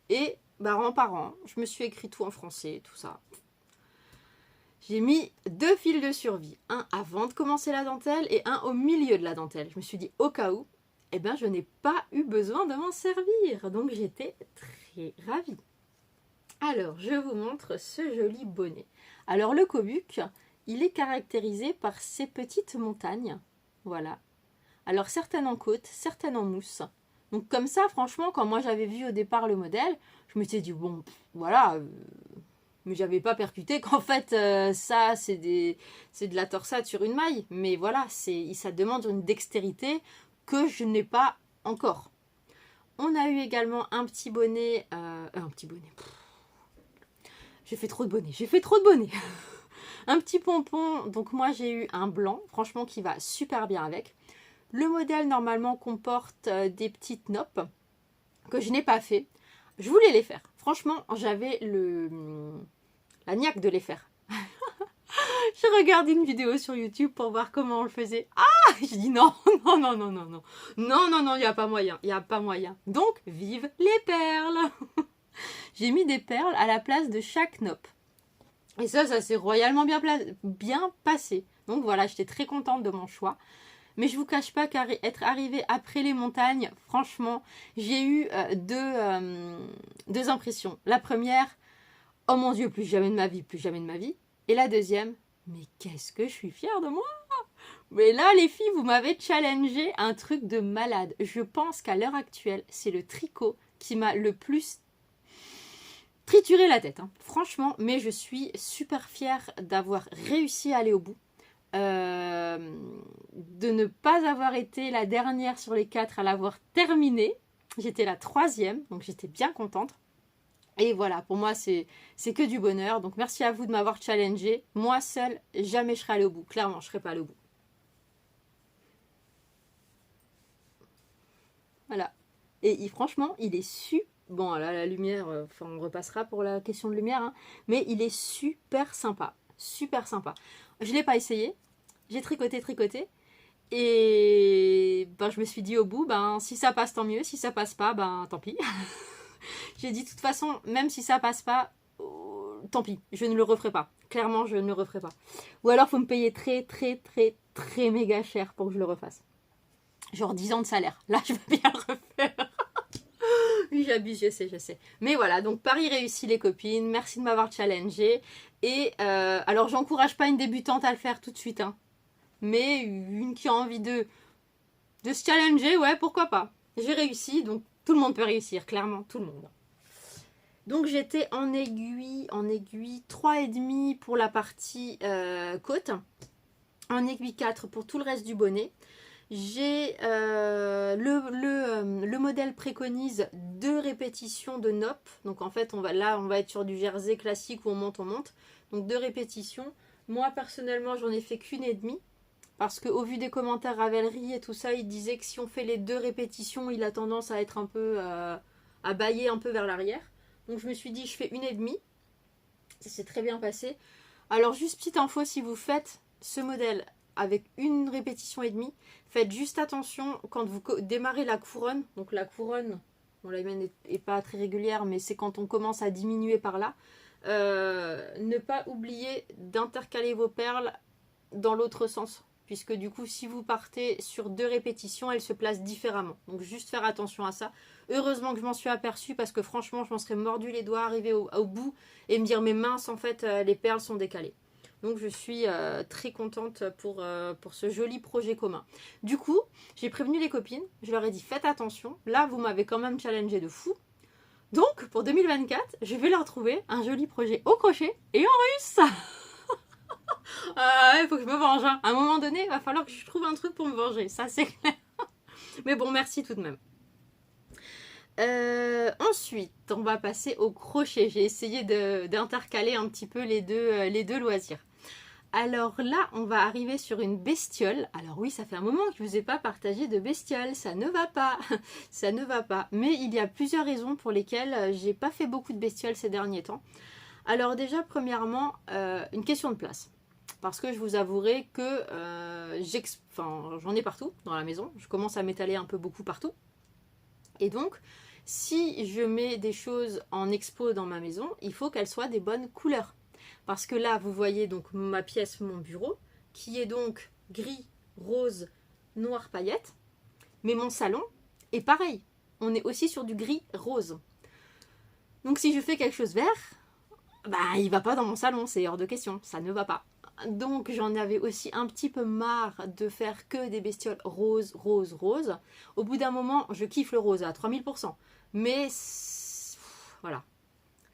Et rang par rang, je me suis écrit tout en français, tout ça. J'ai mis 2 fils de survie, un avant de commencer la dentelle et un au milieu de la dentelle. Je me suis dit au cas où, eh ben, je n'ai pas eu besoin de m'en servir. Donc j'étais très ravie. Alors, je vous montre ce joli bonnet. Alors le Kobuck, il est caractérisé par ces petites montagnes. Voilà. Alors certaines en côte, certaines en mousse. Donc comme ça, franchement, quand moi j'avais vu au départ le modèle, je me suis dit, bon, voilà... mais j'avais pas percuté qu'en fait ça c'est de la torsade sur une maille, mais voilà, ça demande une dextérité que je n'ai pas encore. On a eu également un petit bonnet, j'ai fait trop de bonnets, un petit pompon. Donc moi j'ai eu un blanc, franchement, qui va super bien avec. Le modèle normalement comporte des petites noppes que je n'ai pas fait. Je voulais les faire, franchement, j'avais la niaque de les faire. Je regarde une vidéo sur YouTube pour voir comment on le faisait. Ah, je dis non, non, non, non, non, non. Non, non, non, il n'y a pas moyen. Il n'y a pas moyen. Donc, vive les perles. J'ai mis des perles à la place de chaque nopp. Et ça s'est royalement bien passé. Donc voilà, j'étais très contente de mon choix. Mais je vous cache pas qu'être arrivée après les montagnes, franchement, j'ai eu deux impressions. La première, oh mon Dieu, plus jamais de ma vie, plus jamais de ma vie. Et la deuxième, mais qu'est-ce que je suis fière de moi! Mais là, les filles, vous m'avez challengé un truc de malade. Je pense qu'à l'heure actuelle, c'est le tricot qui m'a le plus trituré la tête. Hein. Franchement, mais je suis super fière d'avoir réussi à aller au bout. De ne pas avoir été la dernière sur les 4 à l'avoir terminée. J'étais la 3e, donc j'étais bien contente. Et voilà, pour moi, c'est que du bonheur. Donc merci à vous de m'avoir challengé. Moi seule, jamais je serai allée au bout. Clairement, je ne serai pas allée au bout. Voilà. Et franchement, il est super. Bon, là, la lumière, on repassera pour la question de lumière. Hein, mais il est super sympa. Super sympa. Je ne l'ai pas essayé. J'ai tricoté. Et ben, je me suis dit au bout, ben, si ça passe, tant mieux. Si ça passe pas, ben, tant pis. J'ai dit, de toute façon, même si ça passe pas, tant pis, je ne le referai pas. Clairement, je ne le referai pas. Ou alors, il faut me payer très méga cher pour que je le refasse. Genre 10 ans de salaire. Là, je veux bien le refaire. Oui, j'abuse, je sais. Mais voilà, donc Paris réussi les copines. Merci de m'avoir challengé. Et alors, j'encourage pas une débutante à le faire tout de suite. Hein. Mais une qui a envie de se challenger, ouais, pourquoi pas. J'ai réussi, donc tout le monde peut réussir, clairement, tout le monde. Donc j'étais en aiguille 3,5 pour la partie côte, en aiguille 4 pour tout le reste du bonnet. J'ai le modèle préconise 2 répétitions de nopp. Donc en fait on va être sur du jersey classique où on monte. Donc 2 répétitions. Moi personnellement j'en ai fait qu'une et demie. Parce qu'au vu des commentaires Ravelry et tout ça, il disait que si on fait les 2 répétitions, il a tendance à être un peu à bâiller un peu vers l'arrière. Donc je me suis dit je fais une et demie. Ça s'est très bien passé. Alors juste petite info, si vous faites ce modèle avec une répétition et demie, faites juste attention quand vous démarrez la couronne. Donc la couronne, bon, la mienne n'est pas très régulière, mais c'est quand on commence à diminuer par là. Ne pas oublier d'intercaler vos perles dans l'autre sens. Puisque du coup, si vous partez sur 2 répétitions, elles se placent différemment. Donc juste faire attention à ça. Heureusement que je m'en suis aperçue parce que franchement, je m'en serais mordu les doigts, arriver au bout et me dire, mais mince, en fait, les perles sont décalées. Donc je suis très contente pour ce joli projet commun. Du coup, j'ai prévenu les copines, je leur ai dit, faites attention. Là, vous m'avez quand même challengé de fou. Donc, pour 2024, je vais leur trouver un joli projet au crochet et en russe. Il faut que je me venge. Hein. À un moment donné, il va falloir que je trouve un truc pour me venger. Ça, c'est clair. Mais bon, merci tout de même. Ensuite, on va passer au crochet. J'ai essayé d'intercaler un petit peu les deux loisirs. Alors là, on va arriver sur une bestiole. Alors oui, ça fait un moment que je ne vous ai pas partagé de bestiole. Ça ne va pas. Ça ne va pas. Mais il y a plusieurs raisons pour lesquelles j'ai pas fait beaucoup de bestioles ces derniers temps. Alors déjà, premièrement, une question de place. Parce que je vous avouerai que j'en ai partout dans la maison. Je commence à m'étaler un peu beaucoup partout. Et donc, si je mets des choses en expo dans ma maison, il faut qu'elles soient des bonnes couleurs. Parce que là, vous voyez donc ma pièce, mon bureau, qui est donc gris, rose, noir paillette. Mais mon salon est pareil. On est aussi sur du gris rose. Donc si je fais quelque chose vert, bah il va pas dans mon salon, c'est hors de question, ça ne va pas. Donc j'en avais aussi un petit peu marre de faire que des bestioles rose. Au bout d'un moment, je kiffe le rose à 3000%. Mais voilà.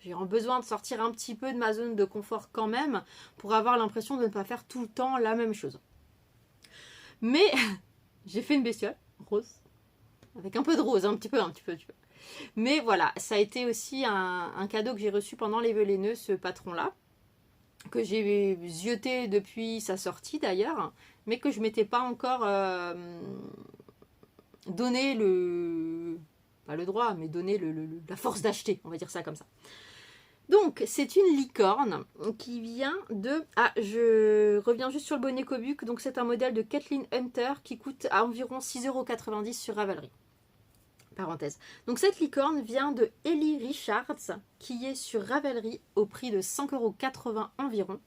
J'ai besoin de sortir un petit peu de ma zone de confort quand même pour avoir l'impression de ne pas faire tout le temps la même chose. Mais j'ai fait une bestiole rose. Avec un peu de rose, un petit peu. Mais voilà, ça a été aussi un cadeau que j'ai reçu pendant les vœux laineux, ce patron-là. Que j'ai zioté depuis sa sortie d'ailleurs, mais que je ne m'étais pas encore donné pas le droit, mais donné la force d'acheter, on va dire ça comme ça. Donc, c'est une licorne qui vient de... Ah, je reviens juste sur le bonnet Kobuck. Donc, c'est un modèle de Kathleen Hunter qui coûte à environ 6,90 € sur Ravelry. Parenthèse. Donc, cette licorne vient de Ellie Richards qui est sur Ravelry au prix de 5,80 € environ.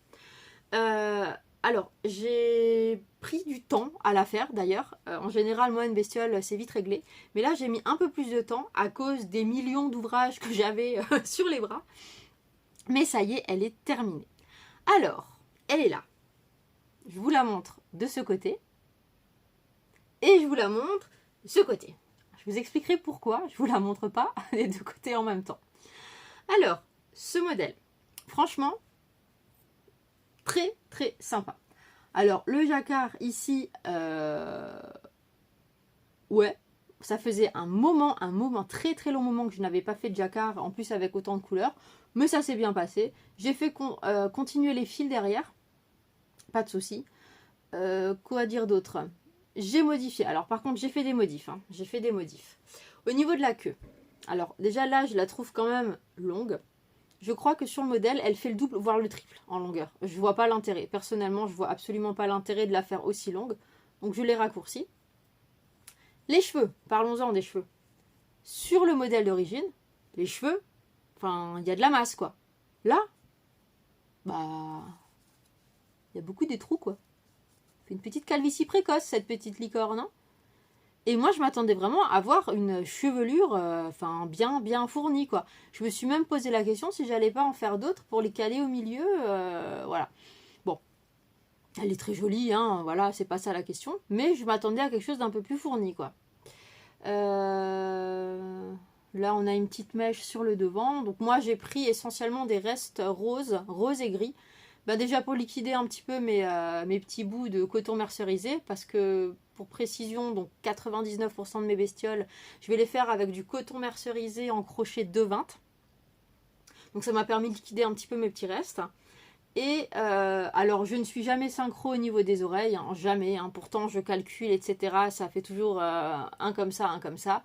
Alors, j'ai pris du temps à la faire d'ailleurs. En général, moi, une bestiole, c'est vite réglé. Mais là, j'ai mis un peu plus de temps à cause des millions d'ouvrages que j'avais sur les bras. Mais ça y est, elle est terminée. Alors, elle est là. Je vous la montre de ce côté. Et je vous la montre de ce côté. Je vous expliquerai pourquoi je ne vous la montre pas les deux côtés en même temps. Alors, ce modèle, franchement, très très sympa. Alors, le jacquard ici, ouais, ça faisait un très très long moment que je n'avais pas fait de jacquard, en plus avec autant de couleurs. Mais ça s'est bien passé. J'ai fait continuer les fils derrière. Pas de souci. Quoi dire d'autre? J'ai modifié. Alors par contre, j'ai fait des modifs. Hein. J'ai fait des modifs. Au niveau de la queue. Alors déjà là, je la trouve quand même longue. Je crois que sur le modèle, elle fait le double, voire le triple en longueur. Je vois pas l'intérêt. Personnellement, je vois absolument pas l'intérêt de la faire aussi longue. Donc je l'ai raccourcie. Les cheveux. Parlons-en des cheveux. Sur le modèle d'origine, les cheveux, enfin, il y a de la masse, quoi. Là, bah, il y a beaucoup des trous, quoi. C'est une petite calvitie précoce, cette petite licorne, hein. Et moi, je m'attendais vraiment à avoir une chevelure, enfin, bien fournie, quoi. Je me suis même posé la question si j'allais pas en faire d'autres pour les caler au milieu, voilà. Bon, elle est très jolie, hein, voilà, c'est pas ça la question. Mais je m'attendais à quelque chose d'un peu plus fourni, quoi. Là, on a une petite mèche sur le devant. Donc moi, j'ai pris essentiellement des restes roses et gris. Bah, déjà pour liquider un petit peu mes petits bouts de coton mercerisé. Parce que, pour précision, donc 99% de mes bestioles, je vais les faire avec du coton mercerisé en crochet 2,20. Donc ça m'a permis de liquider un petit peu mes petits restes. Et alors, je ne suis jamais synchro au niveau des oreilles, hein, jamais. Hein, pourtant, je calcule, etc. Ça fait toujours un comme ça, un comme ça.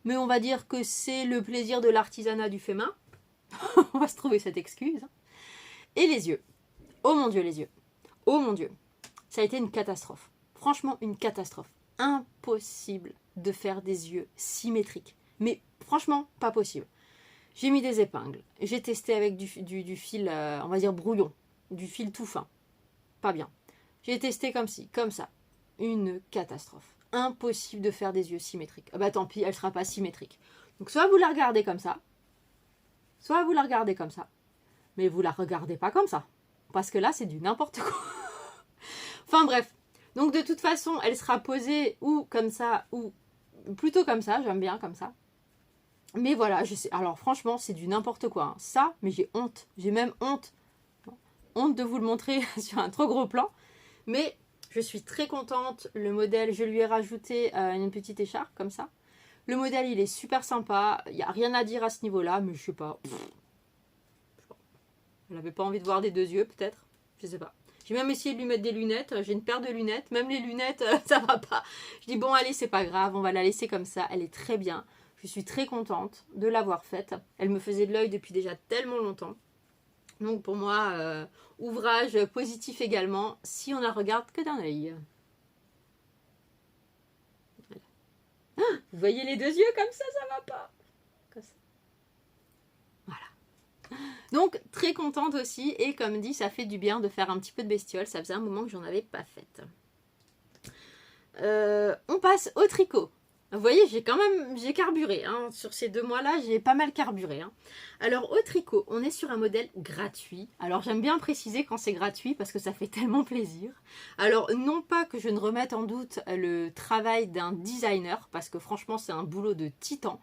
Mais on va dire que c'est le plaisir de l'artisanat du fait main. On va se trouver cette excuse. Et les yeux. Oh mon Dieu, les yeux. Oh mon Dieu. Ça a été une catastrophe. Franchement, une catastrophe. Impossible de faire des yeux symétriques. Mais franchement, pas possible. J'ai mis des épingles. J'ai testé avec du fil, on va dire brouillon. Du fil tout fin. Pas bien. J'ai testé comme ci, comme ça. Une catastrophe. Impossible de faire des yeux symétriques. Ah bah tant pis, elle sera pas symétrique. Donc soit vous la regardez comme ça, soit vous la regardez comme ça. Mais vous la regardez pas comme ça. Parce que là, c'est du n'importe quoi. Enfin bref. Donc de toute façon, elle sera posée ou comme ça, ou plutôt comme ça. J'aime bien comme ça. Mais voilà, je sais. Alors franchement, c'est du n'importe quoi. Hein. Ça, mais j'ai honte. J'ai même honte. Honte de vous le montrer sur un trop gros plan. Mais je suis très contente. Le modèle, je lui ai rajouté une petite écharpe comme ça. Le modèle, il est super sympa. Il n'y a rien à dire à ce niveau-là, mais je sais pas. Elle n'avait pas envie de voir des deux yeux, peut-être. Je sais pas. J'ai même essayé de lui mettre des lunettes. J'ai une paire de lunettes. Même les lunettes, ça va pas. Je dis bon, allez, c'est pas grave. On va la laisser comme ça. Elle est très bien. Je suis très contente de l'avoir faite. Elle me faisait de l'œil depuis déjà tellement longtemps. Donc pour moi, ouvrage positif également, si on la regarde que d'un œil. Voilà. Ah, vous voyez les deux yeux comme ça va pas. Comme ça. Voilà. Donc très contente aussi, et comme dit, ça fait du bien de faire un petit peu de bestiole. Ça faisait un moment que j'en avais pas faite. On passe au tricot. Vous voyez, j'ai carburé. Hein. Sur ces 2 mois-là, j'ai pas mal carburé. Hein. Alors, au tricot, on est sur un modèle gratuit. Alors, j'aime bien préciser quand c'est gratuit parce que ça fait tellement plaisir. Alors, non pas que je ne remette en doute le travail d'un designer, parce que franchement, c'est un boulot de titan.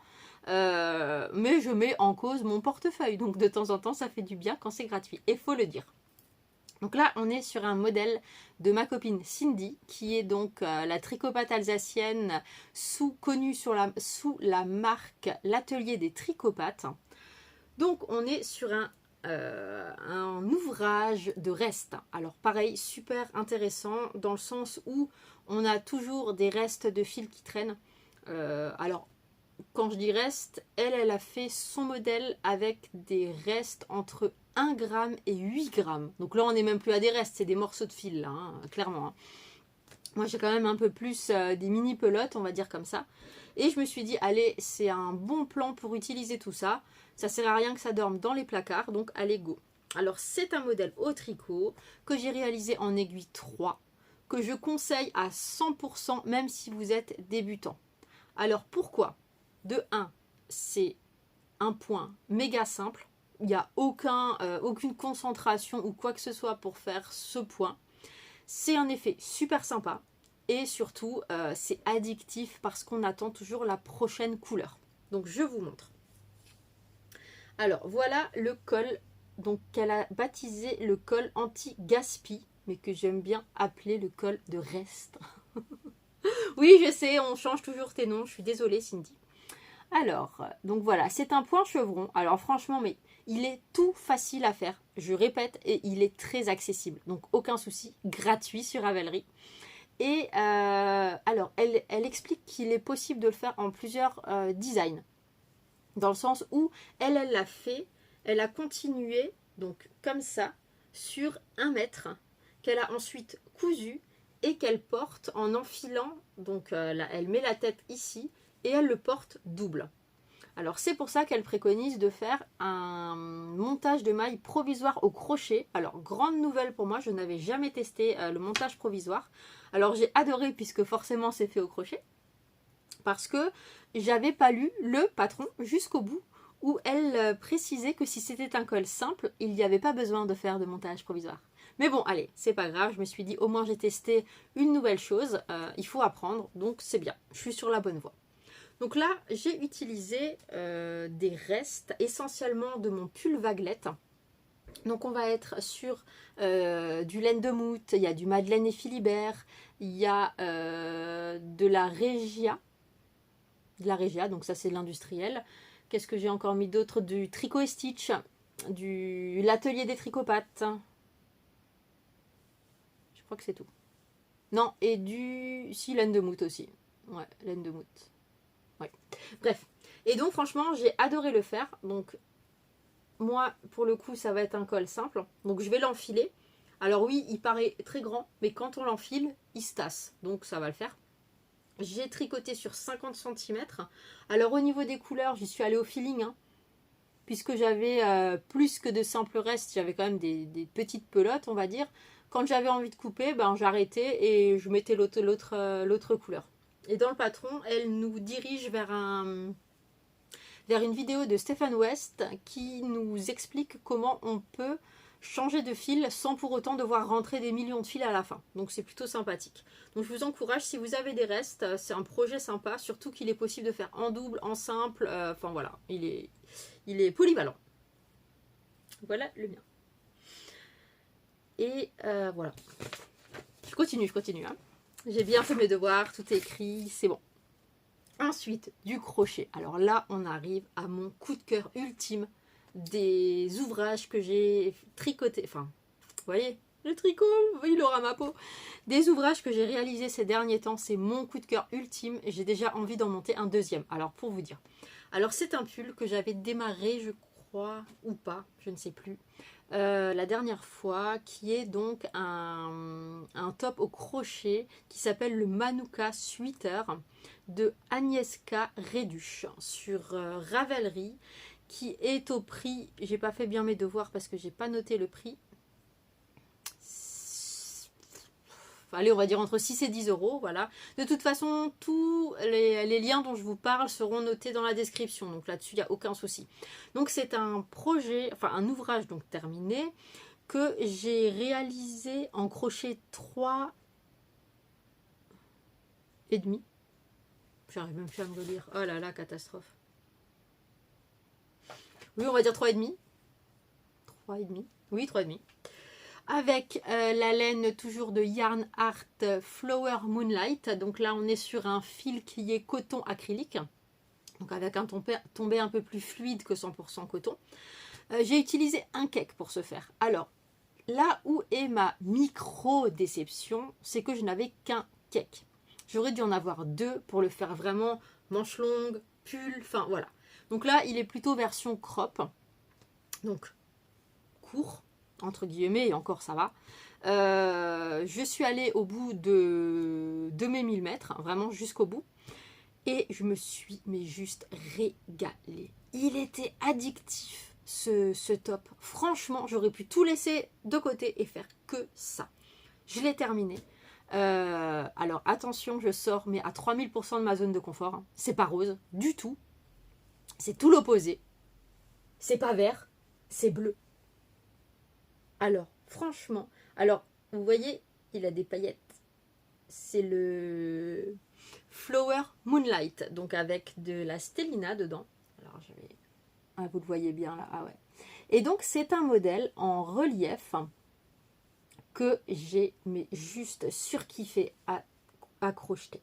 Mais je mets en cause mon portefeuille. Donc, de temps en temps, ça fait du bien quand c'est gratuit. Et faut le dire. Donc là, on est sur un modèle de ma copine Cindy, qui est donc la tricopate alsacienne connue sous la marque L'Atelier des Tricopates. Donc on est sur un ouvrage de reste. Alors pareil, super intéressant dans le sens où on a toujours des restes de fils qui traînent. Alors quand je dis reste, elle a fait son modèle avec des restes entre 1 gramme et 8 grammes. Donc là, on n'est même plus à des restes, c'est des morceaux de fil, là, hein, clairement. Hein. Moi, j'ai quand même un peu plus des mini pelotes, on va dire comme ça. Et je me suis dit, allez, c'est un bon plan pour utiliser tout ça. Ça sert à rien que ça dorme dans les placards, donc allez, go. Alors, c'est un modèle au tricot que j'ai réalisé en aiguille 3, que je conseille à 100%, même si vous êtes débutant. Alors, pourquoi? De 1, c'est un point méga simple. Il n'y a aucune concentration ou quoi que ce soit pour faire ce point. C'est un effet super sympa. Et surtout, c'est addictif parce qu'on attend toujours la prochaine couleur. Donc, je vous montre. Alors, voilà le col. Donc, qu'elle a baptisé le col anti-gaspi, mais que j'aime bien appeler le col de reste. Oui, je sais, on change toujours tes noms. Je suis désolée, Cindy. Alors, donc voilà, c'est un point chevron. Alors franchement, mais il est tout facile à faire. Je répète, et il est très accessible. Donc aucun souci, gratuit sur Ravelry. Et alors, elle explique qu'il est possible de le faire en plusieurs designs. Dans le sens où elle l'a fait, elle a continué, donc comme ça, sur 1 mètre, qu'elle a ensuite cousu et qu'elle porte en enfilant. Donc là, elle met la tête ici et elle le porte double. Alors c'est pour ça qu'elle préconise de faire un montage de mailles provisoire au crochet. Alors grande nouvelle pour moi, je n'avais jamais testé le montage provisoire. Alors j'ai adoré puisque forcément c'est fait au crochet. Parce que j'avais pas lu le patron jusqu'au bout où elle précisait que si c'était un col simple, il n'y avait pas besoin de faire de montage provisoire. Mais bon, allez, c'est pas grave, je me suis dit au moins j'ai testé une nouvelle chose, il faut apprendre, donc c'est bien, je suis sur la bonne voie. Donc là, j'ai utilisé des restes essentiellement de mon pull vaguelette. Donc on va être sur du laine de moute, il y a du Madeleine et Philibert, il y a de la Regia. Donc ça c'est de l'industriel. Qu'est-ce que j'ai encore mis d'autre? Du tricot et stitch, l'atelier des tricopates. Je crois que c'est tout. Non, et si, laine de moute aussi. Ouais, laine de moute. Ouais. Bref. Et donc franchement, j'ai adoré le faire. Donc moi, pour le coup, ça va être un col simple. Donc je vais l'enfiler. Alors oui, il paraît très grand, mais quand on l'enfile, il se tasse. Donc ça va le faire. J'ai tricoté sur 50 cm. Alors au niveau des couleurs, j'y suis allée au feeling. Hein, puisque j'avais plus que de simples restes, j'avais quand même des petites pelotes, on va dire. Quand j'avais envie de couper, ben, j'arrêtais et je mettais l'autre couleur. Et dans le patron, elle nous dirige vers une vidéo de Stephen West qui nous explique comment on peut changer de fil sans pour autant devoir rentrer des millions de fils à la fin. Donc c'est plutôt sympathique. Donc je vous encourage, si vous avez des restes, c'est un projet sympa, surtout qu'il est possible de faire en double, en simple, enfin voilà, il est polyvalent. Voilà le mien. Et voilà. Je continue. Hein. J'ai bien fait mes devoirs, tout est écrit, c'est bon. Ensuite, du crochet. Alors là, on arrive à mon coup de cœur ultime des ouvrages que j'ai tricotés. Enfin, vous voyez, le tricot, il aura ma peau. Des ouvrages que j'ai réalisés ces derniers temps, c'est mon coup de cœur ultime et j'ai déjà envie d'en monter un deuxième. Alors, pour vous dire. Alors, c'est un pull que j'avais démarré, je crois, ou pas, je ne sais plus, la dernière fois, qui est donc un top au crochet qui s'appelle le Manuka Sweater de Agnieszka Reduch sur Ravelry, qui est au prix, j'ai pas fait bien mes devoirs parce que j'ai pas noté le prix. Allez, on va dire entre 6 et 10 euros, voilà. De toute façon, tous les liens dont je vous parle seront notés dans la description, donc là-dessus, il n'y a aucun souci. Donc c'est un projet, enfin un ouvrage donc terminé, que j'ai réalisé en crochet 3 et demi. J'arrive même plus à me relire. Oh là là, catastrophe. Oui, on va dire 3 et demi. 3 et demi. Oui, 3 et demi. Avec la laine toujours de Yarn Art Flower Moonlight. Donc là, on est sur un fil qui est coton acrylique. Donc avec un tombé un peu plus fluide que 100% coton. J'ai utilisé un cake pour ce faire. Alors, là où est ma micro-déception, c'est que je n'avais qu'un cake. J'aurais dû en avoir 2 pour le faire vraiment manche longue, pull, enfin voilà. Donc là, il est plutôt version crop, donc court, entre guillemets, et encore ça va. Je suis allée au bout de mes 1000 mètres, vraiment jusqu'au bout. Et je me suis mais juste régalée. Il était addictif ce top. Franchement, j'aurais pu tout laisser de côté et faire que ça. Je l'ai terminé. Alors attention, je sors mais à 3000% de ma zone de confort. Hein. C'est pas rose du tout. C'est tout l'opposé. C'est pas vert, c'est bleu. Alors, franchement, alors vous voyez, il a des paillettes. C'est le Flower Moonlight, donc avec de la stellina dedans. Alors je vais... Ah, vous le voyez bien là, ah ouais. Et donc c'est un modèle en relief que j'ai mais juste surkiffé à crocheter.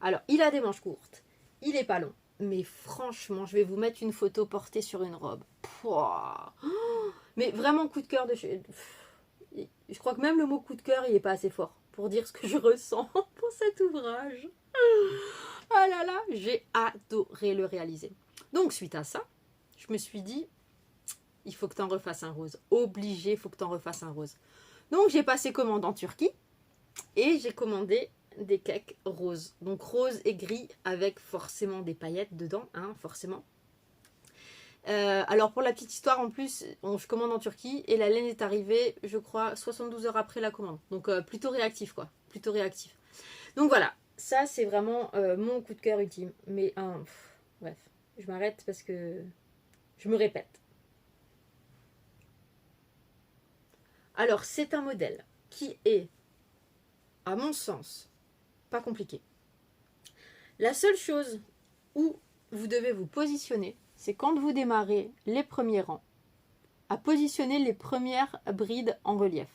Alors il a des manches courtes, il est pas long, mais franchement je vais vous mettre une photo portée sur une robe. Pouah. Mais vraiment coup de cœur de chez... Je crois que même le mot coup de cœur il est pas assez fort pour dire ce que je ressens pour cet ouvrage. Ah là là, j'ai adoré le réaliser. Donc suite à ça, je me suis dit, il faut que tu en refasses un rose. Obligé, il faut que tu en refasses un rose. Donc j'ai passé commande en Turquie et j'ai commandé des cakes roses. Donc rose et gris avec forcément des paillettes dedans, hein, forcément. Alors pour la petite histoire en plus, je commande en Turquie et la laine est arrivée, je crois, 72 heures après la commande. Donc plutôt réactif quoi, plutôt réactif. Donc voilà, ça c'est vraiment mon coup de cœur ultime. Mais bref, je m'arrête parce que je me répète. Alors c'est un modèle qui est, à mon sens, pas compliqué. La seule chose où vous devez vous positionner, c'est quand vous démarrez les premiers rangs, à positionner les premières brides en relief.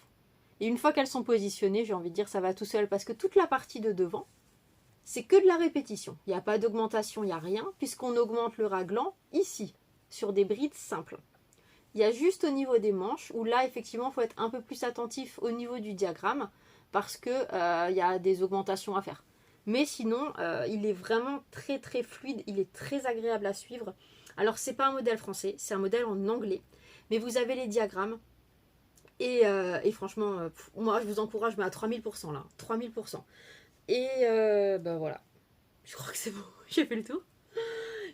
Et une fois qu'elles sont positionnées, j'ai envie de dire ça va tout seul parce que toute la partie de devant, c'est que de la répétition. Il n'y a pas d'augmentation, il n'y a rien, puisqu'on augmente le raglan ici, sur des brides simples. Il y a juste au niveau des manches, où là, effectivement, il faut être un peu plus attentif au niveau du diagramme, parce qu'il y a des augmentations à faire. Mais sinon, il est vraiment très très fluide, il est très agréable à suivre. Alors, c'est pas un modèle français, c'est un modèle en anglais, mais vous avez les diagrammes. Et franchement, moi, je vous encourage mais à 3000% là, 3000%. Et ben voilà, je crois que c'est bon, j'ai fait le tour.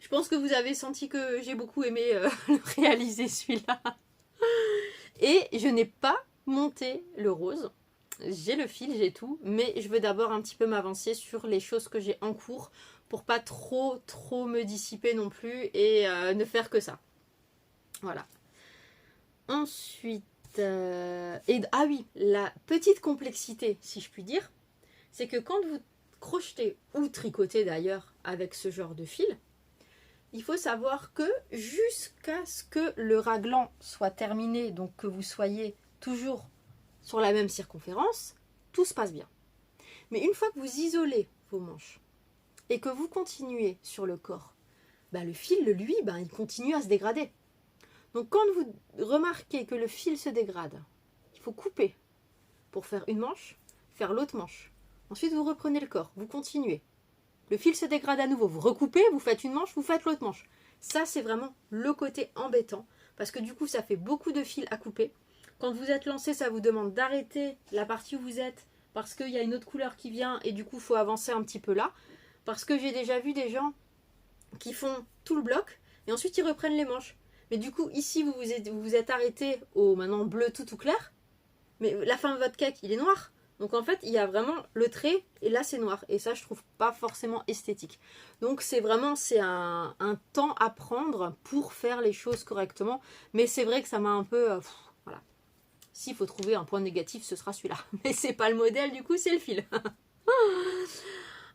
Je pense que vous avez senti que j'ai beaucoup aimé réaliser celui-là. Et je n'ai pas monté le rose. J'ai le fil, j'ai tout. Mais je veux d'abord un petit peu m'avancer sur les choses que j'ai en cours pour pas trop me dissiper non plus et ne faire que ça. Voilà. Ensuite, ah oui, la petite complexité, si je puis dire, c'est que quand vous crochetez ou tricotez d'ailleurs avec ce genre de fil, il faut savoir que jusqu'à ce que le raglan soit terminé, donc que vous soyez toujours sur la même circonférence, tout se passe bien. Mais une fois que vous isolez vos manches et que vous continuez sur le corps, le fil, lui, il continue à se dégrader. Donc quand vous remarquez que le fil se dégrade, il faut couper pour faire une manche, faire l'autre manche. Ensuite, vous reprenez le corps, vous continuez. Le fil se dégrade à nouveau, vous recoupez, vous faites une manche, vous faites l'autre manche. Ça, c'est vraiment le côté embêtant, parce que du coup, ça fait beaucoup de fils à couper. Quand vous êtes lancé, ça vous demande d'arrêter la partie où vous êtes, parce qu'il y a une autre couleur qui vient, et du coup, il faut avancer un petit peu là. Parce que j'ai déjà vu des gens qui font tout le bloc, et ensuite ils reprennent les manches. Mais du coup, ici, vous vous êtes arrêté au maintenant bleu tout clair, mais la fin de votre cake, il est noir. Donc en fait, il y a vraiment le trait et là c'est noir. Et ça, je trouve pas forcément esthétique. Donc c'est vraiment un temps à prendre pour faire les choses correctement. Mais c'est vrai que ça m'a un peu... voilà. S'il faut trouver un point négatif, ce sera celui-là. Mais c'est pas le modèle, du coup, c'est le fil.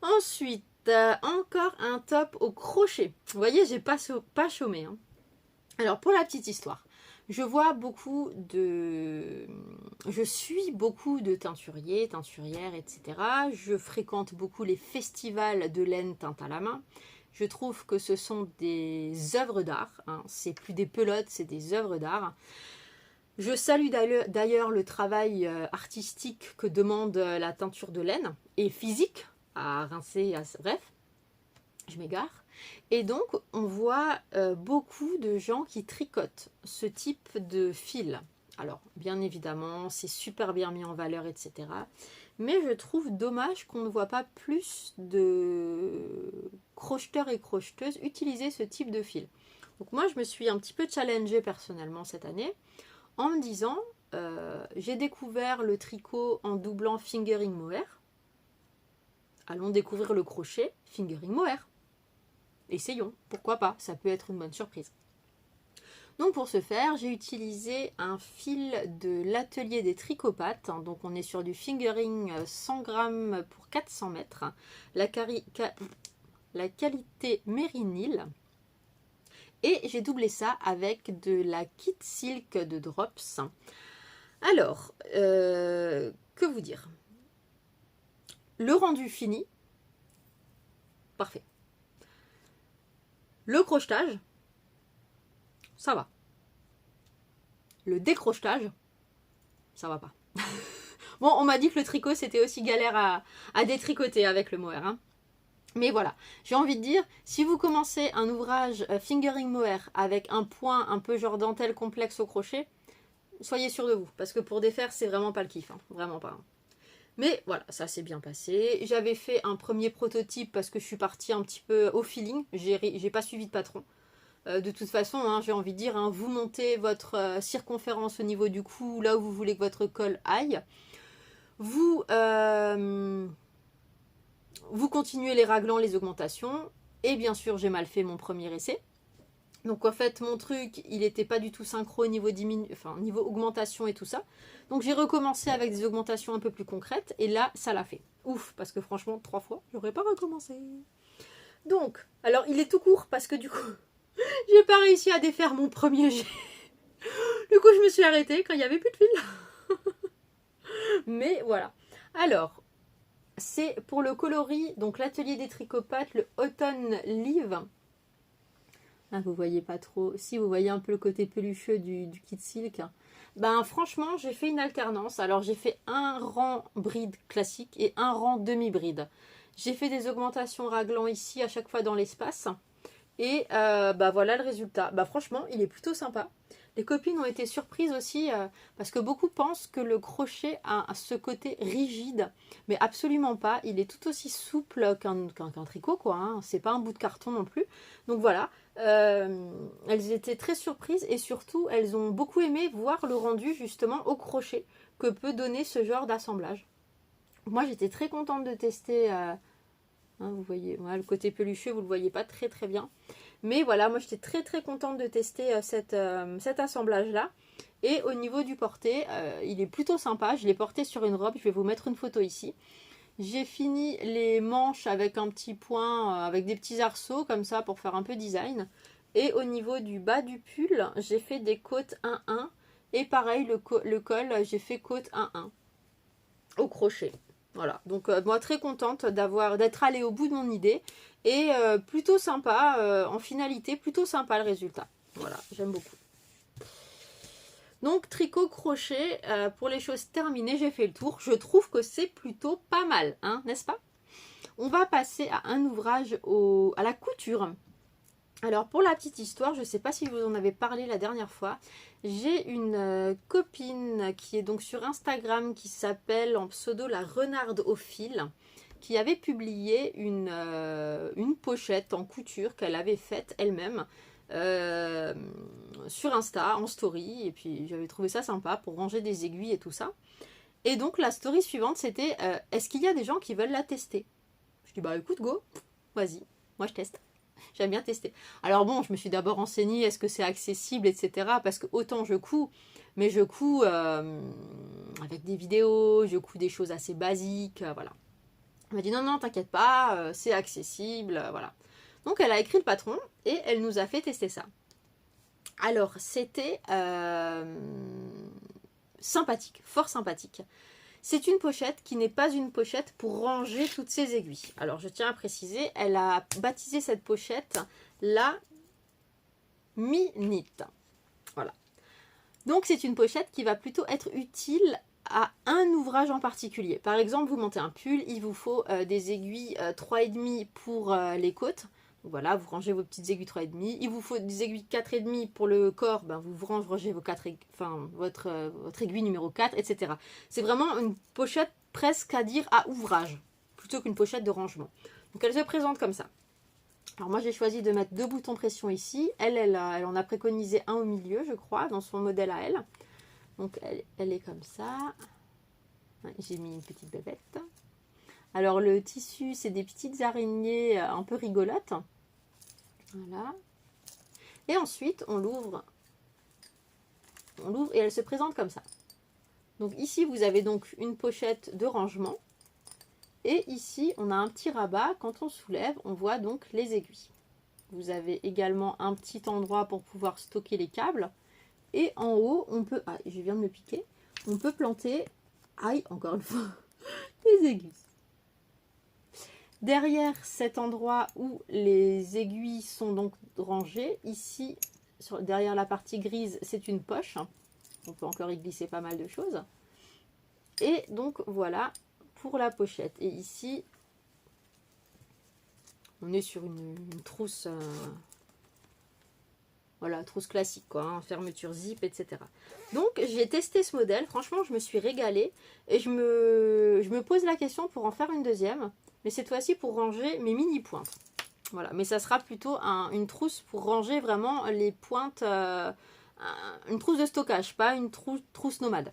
Ensuite, encore un top au crochet. Vous voyez, j'ai pas chômé. Hein. Alors pour la petite histoire. Je suis beaucoup de teinturiers, teinturières, etc. Je fréquente beaucoup les festivals de laine teinte à la main. Je trouve que ce sont des œuvres d'art. Hein. C'est plus des pelotes, c'est des œuvres d'art. Je salue d'ailleurs le travail artistique que demande la teinture de laine et physique à rincer, bref. je m'égare. Et donc, on voit beaucoup de gens qui tricotent ce type de fil. Alors, bien évidemment, c'est super bien mis en valeur, etc. Mais je trouve dommage qu'on ne voit pas plus de crocheteurs et crocheteuses utiliser ce type de fil. Donc moi, je me suis un petit peu challengée personnellement cette année en me disant, j'ai découvert le tricot en doublant fingering mohair. Allons découvrir le crochet fingering mohair. Essayons, pourquoi pas, ça peut être une bonne surprise. Donc pour ce faire, j'ai utilisé un fil de l'atelier des tricopathes. Donc on est sur du fingering 100 grammes pour 400 mètres. La qualité Merinil. Et j'ai doublé ça avec de la Kit Silk de Drops. Alors, que vous dire? Le rendu fini, parfait. Le crochetage, ça va. Le décrochetage, ça va pas. Bon, on m'a dit que le tricot, c'était aussi galère à détricoter avec le mohair. Hein. Mais voilà, j'ai envie de dire, si vous commencez un ouvrage fingering mohair avec un point un peu genre dentelle complexe au crochet, soyez sûr de vous. Parce que pour défaire, c'est vraiment pas le kiff. Hein, vraiment pas. Hein. Mais voilà, ça s'est bien passé. J'avais fait un premier prototype parce que je suis partie un petit peu au feeling. J'ai pas suivi de patron. De toute façon, hein, j'ai envie de dire, hein, vous montez votre circonférence au niveau du cou, là où vous voulez que votre col aille. Vous continuez les raglans, les augmentations. Et bien sûr, j'ai mal fait mon premier essai. Donc en fait, mon truc, il n'était pas du tout synchro au niveau, niveau augmentation et tout ça. Donc j'ai recommencé avec des augmentations un peu plus concrètes. Et là, ça l'a fait. Ouf, parce que franchement, 3 fois, j'aurais pas recommencé. Donc, alors il est tout court parce que du coup, j'ai pas réussi à défaire mon premier jet. Du coup, je me suis arrêtée quand il n'y avait plus de fil. Mais voilà. Alors, c'est pour le coloris, donc l'atelier des tricopathes, le Autumn Leaf. Ah, vous voyez pas trop. Si, vous voyez un peu le côté pelucheux du kit silk. Ben franchement, j'ai fait une alternance. Alors j'ai fait un rang bride classique et un rang demi-bride. J'ai fait des augmentations raglan ici à chaque fois dans l'espace. Et bah voilà le résultat. Bah franchement, il est plutôt sympa. Les copines ont été surprises aussi parce que beaucoup pensent que le crochet a ce côté rigide, mais absolument pas. Il est tout aussi souple qu'un tricot, quoi. Hein. C'est pas un bout de carton non plus. Donc voilà, elles étaient très surprises et surtout, elles ont beaucoup aimé voir le rendu justement au crochet que peut donner ce genre d'assemblage. Moi, j'étais très contente de tester. Hein, vous voyez, voilà, le côté pelucheux, vous le voyez pas très très bien. Mais voilà, moi j'étais très très contente de tester cet assemblage-là. Et au niveau du porté, il est plutôt sympa. Je l'ai porté sur une robe, je vais vous mettre une photo ici. J'ai fini les manches avec un petit point, avec des petits arceaux comme ça pour faire un peu design. Et au niveau du bas du pull, j'ai fait des côtes 1-1. Et pareil, le col, j'ai fait côte 1-1 au crochet. Voilà, donc moi très contente d'être allée au bout de mon idée et plutôt sympa, en finalité, plutôt sympa le résultat. Voilà, j'aime beaucoup. Donc tricot crochet, pour les choses terminées, j'ai fait le tour. Je trouve que c'est plutôt pas mal, hein, n'est-ce pas? On va passer à un ouvrage à la couture. Alors pour la petite histoire, je ne sais pas si vous en avez parlé la dernière fois, j'ai une copine qui est donc sur Instagram qui s'appelle en pseudo la Renarde au fil, qui avait publié une pochette en couture qu'elle avait faite elle-même sur Insta, en story, et puis j'avais trouvé ça sympa pour ranger des aiguilles et tout ça. Et donc la story suivante c'était est-ce qu'il y a des gens qui veulent la tester? Je dis bah écoute go, vas-y, moi je teste. J'aime bien tester. Alors bon, je me suis d'abord renseignée, est-ce que c'est accessible, etc. Parce que autant je couds, mais je couds avec des vidéos, je couds des choses assez basiques, voilà. Elle m'a dit non, t'inquiète pas, c'est accessible, voilà. Donc elle a écrit le patron et elle nous a fait tester ça. Alors c'était sympathique, fort sympathique. C'est une pochette qui n'est pas une pochette pour ranger toutes ses aiguilles. Alors, je tiens à préciser, elle a baptisé cette pochette la Minute. Voilà. Donc, c'est une pochette qui va plutôt être utile à un ouvrage en particulier. Par exemple, vous montez un pull, il vous faut des aiguilles 3,5 pour les côtes. Voilà, vous rangez vos petites aiguilles 3,5. Il vous faut des aiguilles 4,5 pour le corps, ben vous rangez vos votre aiguille numéro 4, etc. C'est vraiment une pochette presque à dire à ouvrage, plutôt qu'une pochette de rangement. Donc elle se présente comme ça. Alors moi j'ai choisi de mettre 2 boutons pression ici. Elle en a préconisé un au milieu, je crois, dans son modèle à elle. Donc elle est comme ça. J'ai mis une petite bébête. Alors le tissu, c'est des petites araignées un peu rigolotes. Voilà. Et ensuite, on l'ouvre. On l'ouvre et elle se présente comme ça. Donc ici, vous avez donc une pochette de rangement. Et ici, on a un petit rabat. Quand on soulève, on voit donc les aiguilles. Vous avez également un petit endroit pour pouvoir stocker les câbles. Et en haut, on peut... Ah, je viens de me piquer. On peut planter... Aïe, encore une fois, les aiguilles. Derrière cet endroit où les aiguilles sont donc rangées, ici, derrière la partie grise, c'est une poche. On peut encore y glisser pas mal de choses. Et donc, voilà pour la pochette. Et ici, on est sur une trousse... Voilà, trousse classique, quoi, hein, fermeture zip, etc. Donc, j'ai testé ce modèle. Franchement, je me suis régalée. Et je me pose la question pour en faire une deuxième. Mais cette fois-ci pour ranger mes mini pointes. Voilà, mais ça sera plutôt une trousse pour ranger vraiment les pointes. Une trousse de stockage, pas une trousse nomade.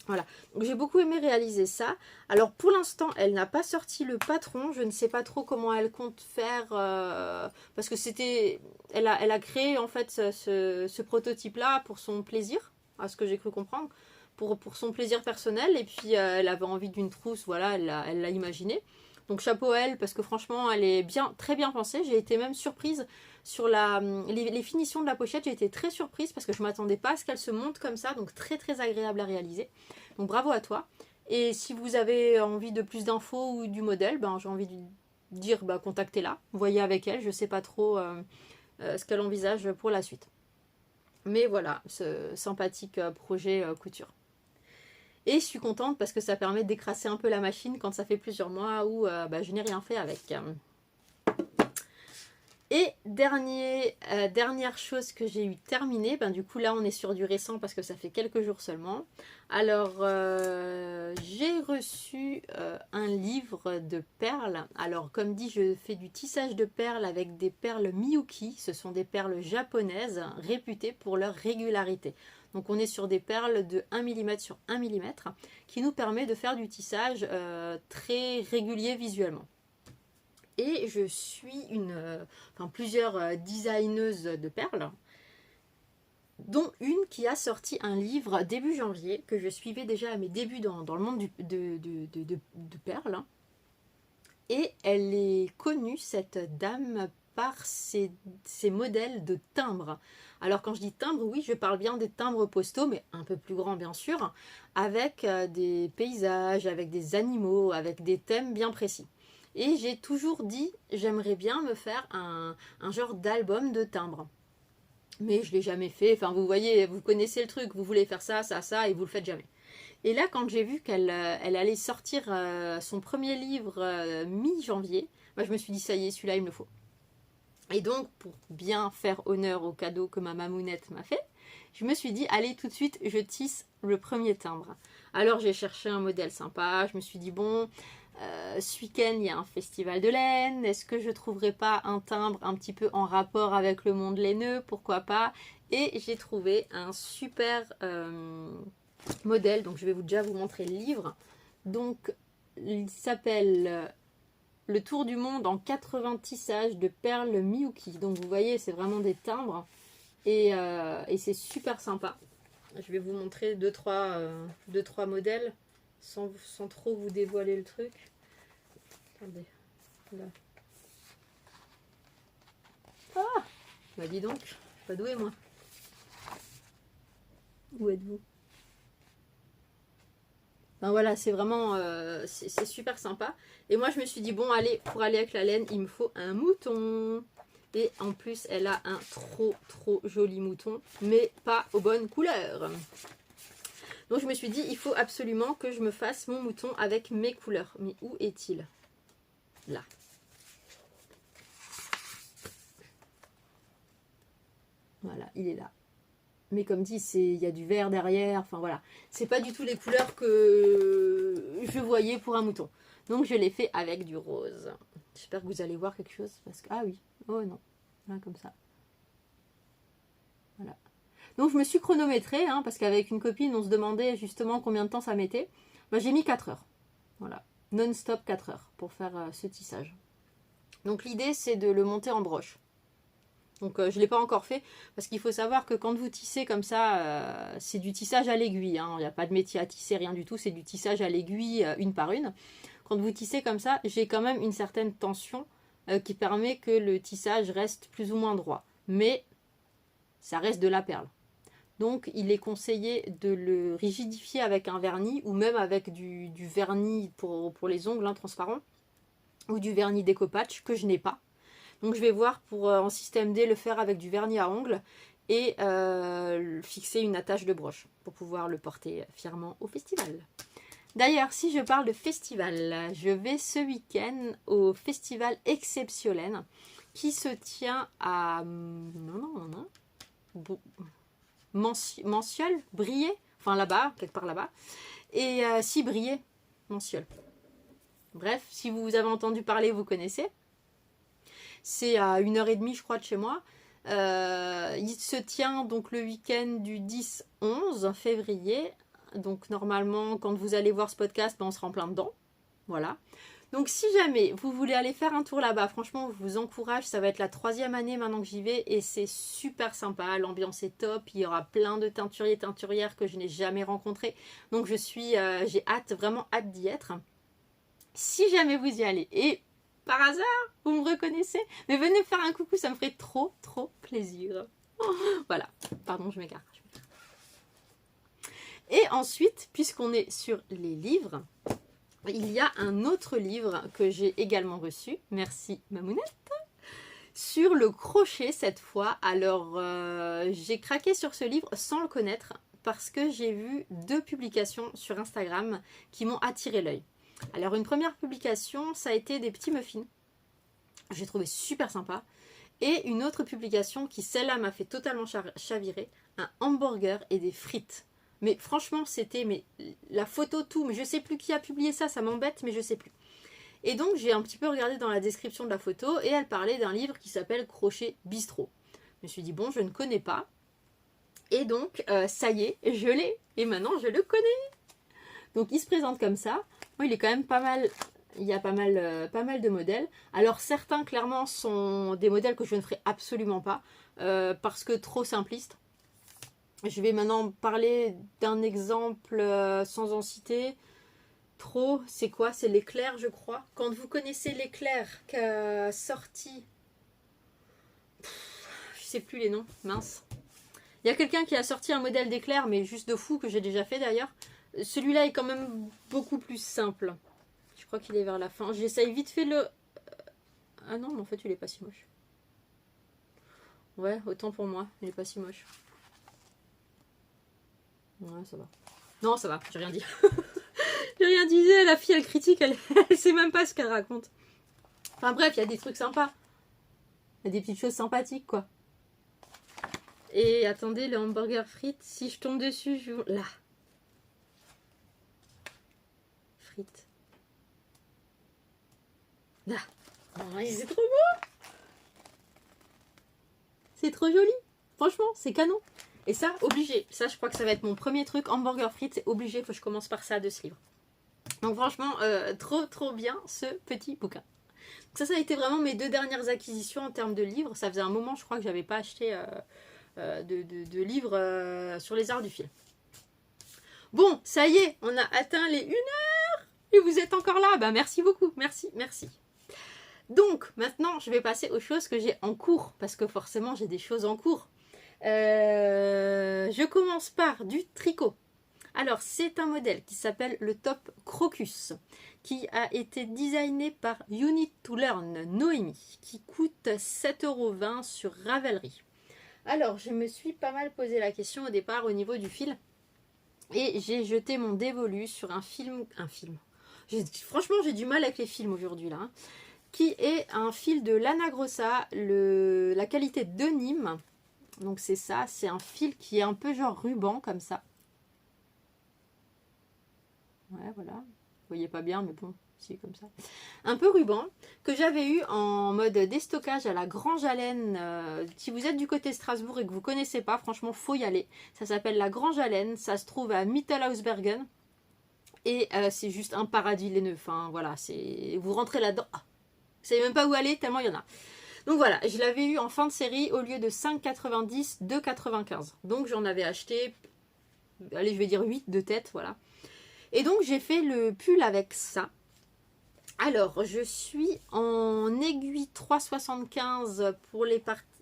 Voilà, donc j'ai beaucoup aimé réaliser ça. Alors pour l'instant, elle n'a pas sorti le patron. Je ne sais pas trop comment elle compte faire. Parce que c'était... Elle a créé en fait ce prototype-là pour son plaisir, à ce que j'ai cru comprendre. Pour son plaisir personnel. Et puis elle avait envie d'une trousse, voilà, elle l'a imaginé. Donc chapeau à elle, parce que franchement, elle est très bien pensée. J'ai été même surprise sur les finitions de la pochette. J'ai été très surprise parce que je ne m'attendais pas à ce qu'elle se monte comme ça. Donc très très agréable à réaliser. Donc bravo à toi. Et si vous avez envie de plus d'infos ou du modèle, ben, j'ai envie de dire contactez-la. Voyez avec elle. Je ne sais pas trop ce qu'elle envisage pour la suite. Mais voilà, ce sympathique projet couture. Et je suis contente parce que ça permet de décrasser un peu la machine quand ça fait plusieurs mois où je n'ai rien fait avec. Et dernière chose que j'ai eu terminée, du coup là on est sur du récent parce que ça fait quelques jours seulement. Alors j'ai reçu un livre de perles. Alors comme dit, je fais du tissage de perles avec des perles Miyuki. Ce sont des perles japonaises réputées pour leur régularité. Donc on est sur des perles de 1 mm sur 1 mm qui nous permet de faire du tissage très régulier visuellement. Et je suis plusieurs designeuses de perles, dont une qui a sorti un livre début janvier que je suivais déjà à mes débuts dans le monde de perles. Et elle est connue, cette dame, par ses modèles de timbres. Alors quand je dis timbres, oui, je parle bien des timbres postaux, mais un peu plus grands bien sûr, avec des paysages, avec des animaux, avec des thèmes bien précis. Et j'ai toujours dit, j'aimerais bien me faire un genre d'album de timbres. Mais je ne l'ai jamais fait. Enfin, vous voyez, vous connaissez le truc, vous voulez faire ça, ça, ça, et vous ne le faites jamais. Et là, quand j'ai vu qu'elle allait sortir son premier livre mi-janvier, je me suis dit, ça y est, celui-là, il me le faut. Et donc, pour bien faire honneur au cadeau que ma mamounette m'a fait, je me suis dit, allez, tout de suite, je tisse le premier timbre. Alors, j'ai cherché un modèle sympa. Je me suis dit, bon, ce week-end, il y a un festival de laine. Est-ce que je ne trouverais pas un timbre un petit peu en rapport avec le monde laineux? Pourquoi pas? Et j'ai trouvé un super modèle. Donc, je vais déjà vous montrer le livre. Donc, il s'appelle Le Tour du Monde en 80 tissages de perles Miyuki. Donc, vous voyez, c'est vraiment des timbres. Et c'est super sympa. Je vais vous montrer deux, trois modèles sans trop vous dévoiler le truc. Attendez. Là. Ah, dis donc, je suis pas douée moi. Où êtes-vous? Voilà, c'est vraiment c'est super sympa. Et moi je me suis dit, bon allez, pour aller avec la laine, il me faut un mouton. Et en plus, elle a un trop joli mouton, mais pas aux bonnes couleurs. Donc je me suis dit, il faut absolument que je me fasse mon mouton avec mes couleurs. Mais où est-il? Là. Voilà, il est là. Mais comme dit, il y a du vert derrière. Enfin voilà, c'est pas du tout les couleurs que je voyais pour un mouton. Donc je l'ai fait avec du rose. J'espère que vous allez voir quelque chose. Parce que, ah oui, oh non, là, comme ça. Voilà. Donc je me suis chronométrée, hein, parce qu'avec une copine, on se demandait justement combien de temps ça mettait. Moi, j'ai mis 4 heures. Voilà, non-stop 4 heures pour faire ce tissage. Donc l'idée, c'est de le monter en broche. Donc je ne l'ai pas encore fait, parce qu'il faut savoir que quand vous tissez comme ça, c'est du tissage à l'aiguille. Hein. Il n'y a pas de métier à tisser, rien du tout, c'est du tissage à l'aiguille, une par une. Quand vous tissez comme ça, j'ai quand même une certaine tension qui permet que le tissage reste plus ou moins droit. Mais ça reste de la perle. Donc il est conseillé de le rigidifier avec un vernis, ou même avec du vernis pour les ongles, hein, transparent, ou du vernis découpage que je n'ai pas. Donc je vais voir pour en système D le faire avec du vernis à ongles et fixer une attache de broche pour pouvoir le porter fièrement au festival. D'ailleurs, si je parle de festival, je vais ce week-end au festival Exceptiolène qui se tient à Manciol, Briey, enfin là-bas, quelque part là-bas, et si Briey, Manciol. Bref, si vous avez entendu parler, vous connaissez. C'est à 1h30, je crois, de chez moi. Il se tient donc le week-end du 10-11 février. Donc normalement, quand vous allez voir ce podcast, on sera en plein dedans. Voilà. Donc si jamais vous voulez aller faire un tour là-bas, franchement, je vous encourage. Ça va être la 3e année maintenant que j'y vais et c'est super sympa. L'ambiance est top. Il y aura plein de teinturiers et teinturières que je n'ai jamais rencontrés. Donc j'ai hâte, vraiment hâte d'y être. Si jamais vous y allez et par hasard, vous me reconnaissez, mais venez me faire un coucou, ça me ferait trop, trop plaisir. Voilà, pardon, je m'écarte. Et ensuite, puisqu'on est sur les livres, il y a un autre livre que j'ai également reçu, merci Mamounette, sur le crochet cette fois. Alors, j'ai craqué sur ce livre sans le connaître, parce que j'ai vu 2 publications sur Instagram qui m'ont attiré l'œil. Alors une première publication, ça a été des petits muffins. J'ai trouvé super sympa. Et une autre publication qui, celle-là, m'a fait totalement chavirer. Un hamburger et des frites. Mais franchement, c'était la photo, tout. Mais je sais plus qui a publié ça, ça m'embête, mais je sais plus. Et donc, j'ai un petit peu regardé dans la description de la photo et elle parlait d'un livre qui s'appelle Crochet Bistrot. Je me suis dit, bon, je ne connais pas. Et donc, ça y est, je l'ai. Et maintenant, je le connais. Donc, il se présente comme ça. Moi, il est quand même pas mal. Il y a pas mal de modèles. Alors, certains, clairement, sont des modèles que je ne ferai absolument pas. Parce que trop simplistes. Je vais maintenant parler d'un exemple sans en citer. Trop, c'est quoi? C'est l'éclair, je crois. Quand vous connaissez l'éclair qu'a sorti... je sais plus les noms, mince. Il y a quelqu'un qui a sorti un modèle d'éclair, mais juste de fou, que j'ai déjà fait d'ailleurs. Celui-là est quand même beaucoup plus simple. Je crois qu'il est vers la fin. J'essaye vite fait le... Ah non, mais en fait, il est pas si moche. Ouais, autant pour moi, il est pas si moche. Ouais, ça va. Non, ça va, j'ai rien dit. J'ai rien dit, la fille, elle critique, elle sait même pas ce qu'elle raconte. Enfin bref, il y a des trucs sympas. Il y a des petites choses sympathiques, quoi. Et attendez, le hamburger frites, si je tombe dessus, je... Là. Frites. Là. Oh, c'est trop beau. C'est trop joli. Franchement, c'est canon. Et ça, obligé. Ça, je crois que ça va être mon premier truc. Hamburger frites, c'est obligé. Faut que je commence par ça de ce livre. Donc franchement, trop bien ce petit bouquin. Donc ça a été vraiment mes 2 dernières acquisitions en termes de livres. Ça faisait un moment, je crois, que j'avais pas acheté de livres sur les arts du fil. Bon, ça y est, on a atteint les 1 heure. Et vous êtes encore là. Bah, merci beaucoup. Merci. Donc, maintenant, je vais passer aux choses que j'ai en cours. Parce que forcément, j'ai des choses en cours. Je commence par du tricot. Alors, c'est un modèle qui s'appelle le Top Crocus, qui a été designé par You Need to Learn Noémie, qui coûte 7,20 € sur Ravelry. Alors, je me suis pas mal posé la question au départ au niveau du fil, et j'ai jeté mon dévolu sur un film. Franchement, j'ai du mal avec les films aujourd'hui, là. Qui est un fil de Lana Grossa, la qualité de Nîmes. Donc c'est ça, c'est un fil qui est un peu genre ruban comme ça. Ouais, voilà. Vous voyez pas bien, mais bon, c'est comme ça. Un peu ruban, que j'avais eu en mode déstockage à la Grange à Laine. Si vous êtes du côté Strasbourg et que vous connaissez pas, franchement, faut y aller. Ça s'appelle la Grange à Laine, ça se trouve à Mittelhausbergen. Et c'est juste un paradis laineux. Enfin, voilà, vous rentrez là-dedans. Ah, vous savez même pas où aller, tellement il y en a. Donc voilà, je l'avais eu en fin de série au lieu de 5,90, 2,95. Donc j'en avais acheté, allez, je vais dire 8 de tête, voilà. Et donc j'ai fait le pull avec ça. Alors, je suis en aiguille 3,75 pour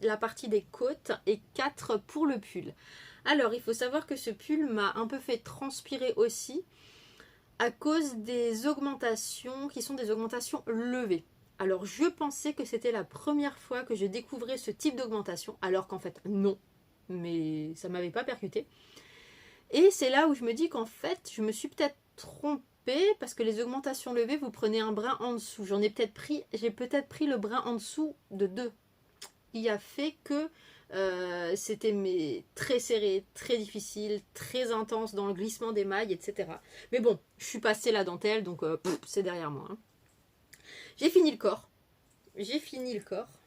la partie des côtes et 4 pour le pull. Alors, il faut savoir que ce pull m'a un peu fait transpirer aussi à cause des augmentations qui sont des augmentations levées. Alors, je pensais que c'était la première fois que je découvrais ce type d'augmentation, alors qu'en fait, non. Mais ça ne m'avait pas percuté. Et c'est là où je me dis qu'en fait, je me suis peut-être trompée parce que les augmentations levées, vous prenez un brin en dessous. J'ai peut-être pris le brin en dessous de 2. Il a fait que c'était très serré, très difficile, très intense dans le glissement des mailles, etc. Mais bon, je suis passée la dentelle, donc c'est derrière moi. Hein. J'ai fini le corps. Je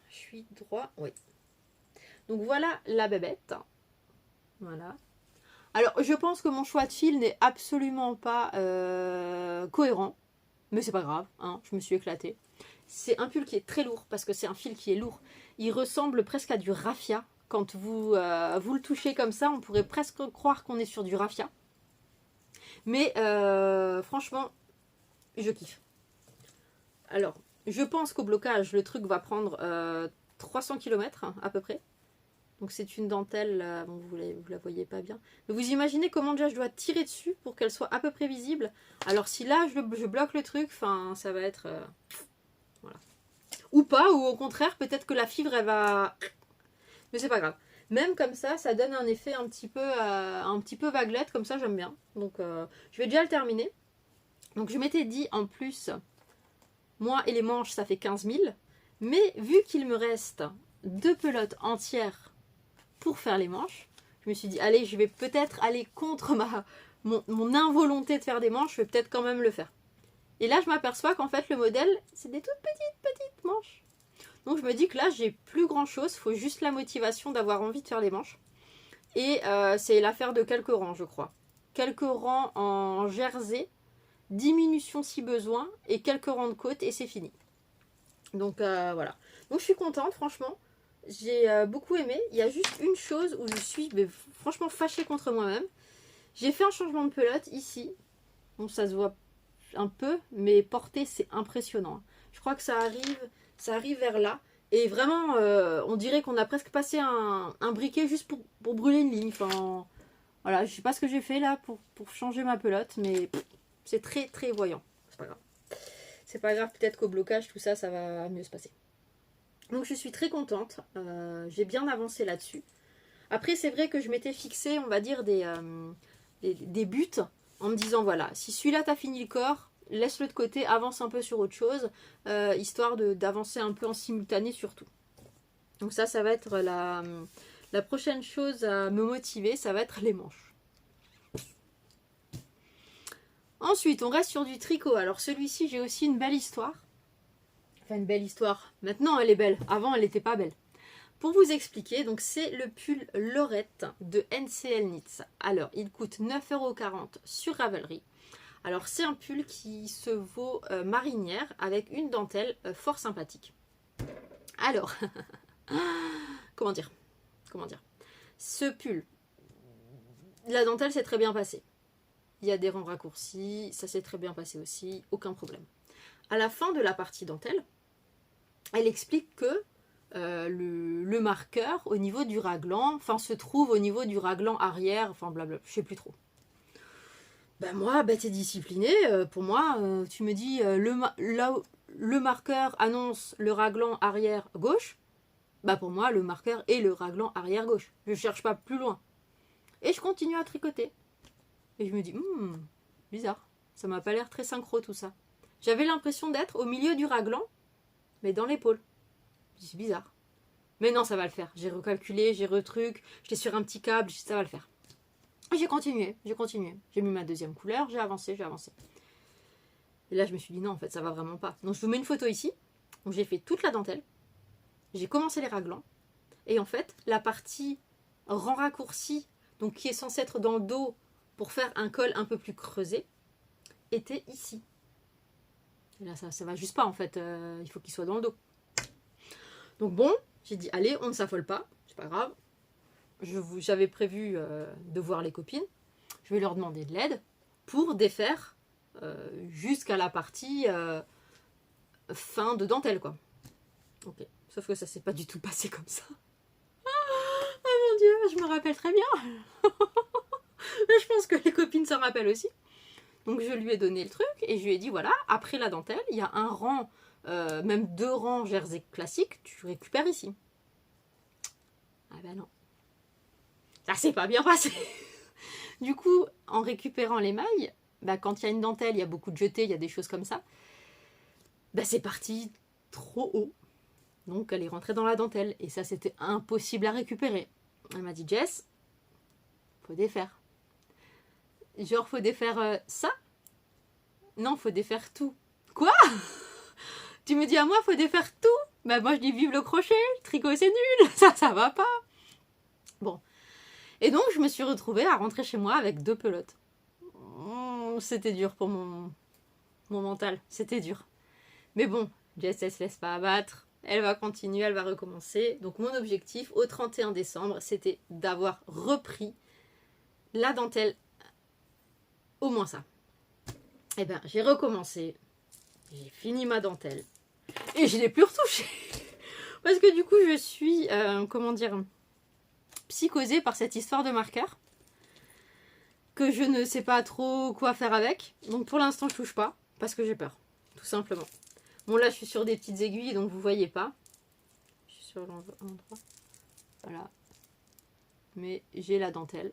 suis droit, oui. Donc voilà la bébête. Voilà. Alors, je pense que mon choix de fil n'est absolument pas cohérent. Mais c'est pas grave, hein, je me suis éclatée. C'est un pull qui est très lourd, parce que c'est un fil qui est lourd. Il ressemble presque à du raffia. Quand vous le touchez comme ça, on pourrait presque croire qu'on est sur du raffia. Mais franchement, je kiffe. Alors, je pense qu'au blocage, le truc va prendre 300 km à peu près. Donc c'est une dentelle, bon, vous la voyez pas bien. Mais vous imaginez comment déjà je dois tirer dessus pour qu'elle soit à peu près visible. Alors si là je bloque le truc, ça va être... voilà. Ou pas, ou au contraire, peut-être que la fibre elle va... Mais c'est pas grave. Même comme ça donne un effet un petit peu vaguelette, comme ça j'aime bien. Donc je vais déjà le terminer. Donc je m'étais dit en plus, moi et les manches ça fait 15 000. Mais vu qu'il me reste 2 pelotes entières pour faire les manches, je me suis dit allez, je vais peut-être aller contre mon involonté de faire des manches, je vais peut-être quand même le faire. Et là je m'aperçois qu'en fait le modèle c'est des toutes petites manches. Donc je me dis que là j'ai plus grand chose, il faut juste la motivation d'avoir envie de faire les manches. Et c'est l'affaire de quelques rangs je crois. Quelques rangs en jersey, diminution si besoin, et quelques rangs de côte et c'est fini. Donc voilà. Donc je suis contente franchement. J'ai beaucoup aimé. Il y a juste une chose où je suis franchement fâchée contre moi-même. J'ai fait un changement de pelote ici. Bon, ça se voit un peu, mais porter c'est impressionnant. Je crois que ça arrive vers là. Et vraiment, on dirait qu'on a presque passé un briquet juste pour brûler une ligne. Enfin, voilà, je sais pas ce que j'ai fait là pour changer ma pelote, mais c'est très très voyant. C'est pas grave. C'est pas grave, peut-être qu'au blocage, tout ça, ça va mieux se passer. Donc je suis très contente, j'ai bien avancé là-dessus. Après c'est vrai que je m'étais fixé, on va dire, des buts en me disant voilà, si celui-là t'as fini le corps, laisse-le de côté, avance un peu sur autre chose, histoire d'avancer un peu en simultané surtout. Donc ça va être la prochaine chose à me motiver, ça va être les manches. Ensuite on reste sur du tricot, alors celui-ci j'ai aussi une belle histoire. Enfin une belle histoire. Maintenant elle est belle. Avant elle n'était pas belle. Pour vous expliquer, donc c'est le pull Lorette de NCL Knits. Alors il coûte 9,40 € sur Ravelry. Alors c'est un pull qui se vaut marinière avec une dentelle fort sympathique. Alors, comment dire ce pull, la dentelle s'est très bien passée. Il y a des rangs raccourcis, ça s'est très bien passé aussi, aucun problème. À la fin de la partie dentelle, elle explique que le marqueur au niveau du raglan, se trouve au niveau du raglan arrière, blabla, je sais plus trop. Ben moi, bête et disciplinée, pour moi, tu me dis le marqueur annonce le raglan arrière gauche, bah pour moi le marqueur est le raglan arrière gauche. Je cherche pas plus loin. Et je continue à tricoter. Et je me dis, bizarre, ça m'a pas l'air très synchro tout ça. J'avais l'impression d'être au milieu du raglan, mais dans l'épaule. C'est bizarre. Mais non, ça va le faire. J'ai recalculé, j'ai retruc, j'étais sur un petit câble, ça va le faire. J'ai continué, j'ai continué. J'ai mis ma deuxième couleur, j'ai avancé, j'ai avancé. Et là, je me suis dit non, en fait, ça va vraiment pas. Donc, je vous mets une photo ici. Donc, j'ai fait toute la dentelle. J'ai commencé les raglans. Et en fait, la partie rang raccourci, donc qui est censée être dans le dos pour faire un col un peu plus creusé, était ici. Et là, ça va juste pas, en fait. Il faut qu'il soit dans le dos. Donc bon, j'ai dit, allez, on ne s'affole pas. C'est pas grave. J'avais prévu de voir les copines. Je vais leur demander de l'aide pour défaire jusqu'à la partie fin de dentelle, quoi. Ok. Sauf que ça s'est pas du tout passé comme ça. Oh mon Dieu, je me rappelle très bien. Je pense que les copines s'en rappellent aussi. Donc je lui ai donné le truc et je lui ai dit, voilà, après la dentelle, il y a un rang, même 2 rangs jersey classiques, tu récupères ici. Ah ben non. Ça s'est pas bien passé. Du coup, en récupérant les mailles, bah, quand il y a une dentelle, il y a beaucoup de jetés, il y a des choses comme ça. Bah, c'est parti trop haut. Donc elle est rentrée dans la dentelle. Et ça, c'était impossible à récupérer. Elle m'a dit, Jess, faut défaire. Genre, faut défaire ça? Non, faut défaire tout. Quoi? Tu me dis à moi, faut défaire tout? Bah moi, je dis, vive le crochet, le tricot, c'est nul. Ça va pas. Bon. Et donc, je me suis retrouvée à rentrer chez moi avec 2 pelotes. C'était dur pour mon mental. C'était dur. Mais bon, Jess, elle se laisse pas abattre. Elle va continuer, elle va recommencer. Donc mon objectif au 31 décembre, c'était d'avoir repris la dentelle. Au moins ça. Et ben, j'ai recommencé. J'ai fini ma dentelle. Et je l'ai plus retouchée. Parce que du coup, je suis, comment dire, psychosée par cette histoire de marqueur. Que je ne sais pas trop quoi faire avec. Donc pour l'instant, je touche pas. Parce que j'ai peur. Tout simplement. Bon, là, je suis sur des petites aiguilles, donc vous voyez pas. Je suis sur l'endroit. Voilà. Mais j'ai la dentelle.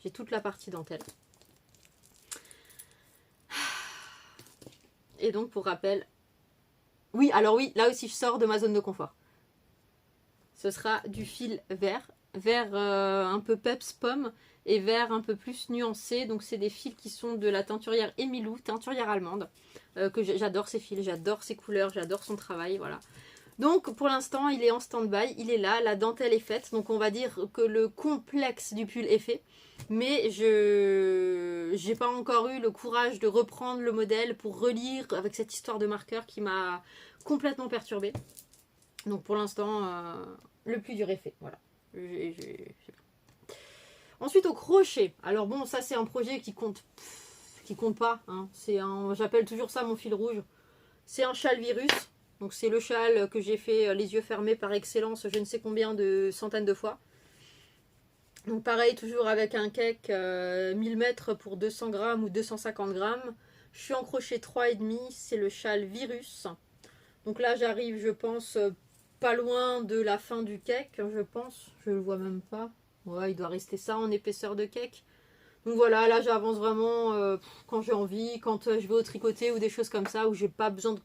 J'ai toute la partie dentelle. Et donc, pour rappel... Oui, alors oui, là aussi, je sors de ma zone de confort. Ce sera du fil vert. Vert un peu peps pomme et vert un peu plus nuancé. Donc, c'est des fils qui sont de la teinturière Emilou, teinturière allemande. Que j'adore ces fils, j'adore ses couleurs, j'adore son travail, voilà. Donc pour l'instant il est en stand-by, il est là, la dentelle est faite, donc on va dire que le complexe du pull est fait, mais je n'ai pas encore eu le courage de reprendre le modèle pour relire avec cette histoire de marqueur qui m'a complètement perturbée. Donc pour l'instant le plus dur est fait, voilà. Ensuite au crochet, alors bon ça c'est un projet qui compte pas, hein. J'appelle toujours ça mon fil rouge, c'est un châle virus. Donc c'est le châle que j'ai fait les yeux fermés par excellence, je ne sais combien de centaines de fois. Donc pareil, toujours avec un cake 1000 mètres pour 200 grammes ou 250 grammes. Je suis en crochet 3,5, c'est le châle virus. Donc là j'arrive, je pense, pas loin de la fin du cake, je pense. Je le vois même pas. Ouais, il doit rester ça en épaisseur de cake. Donc voilà, là j'avance vraiment quand j'ai envie, quand je vais au tricoter ou des choses comme ça, où j'ai pas besoin de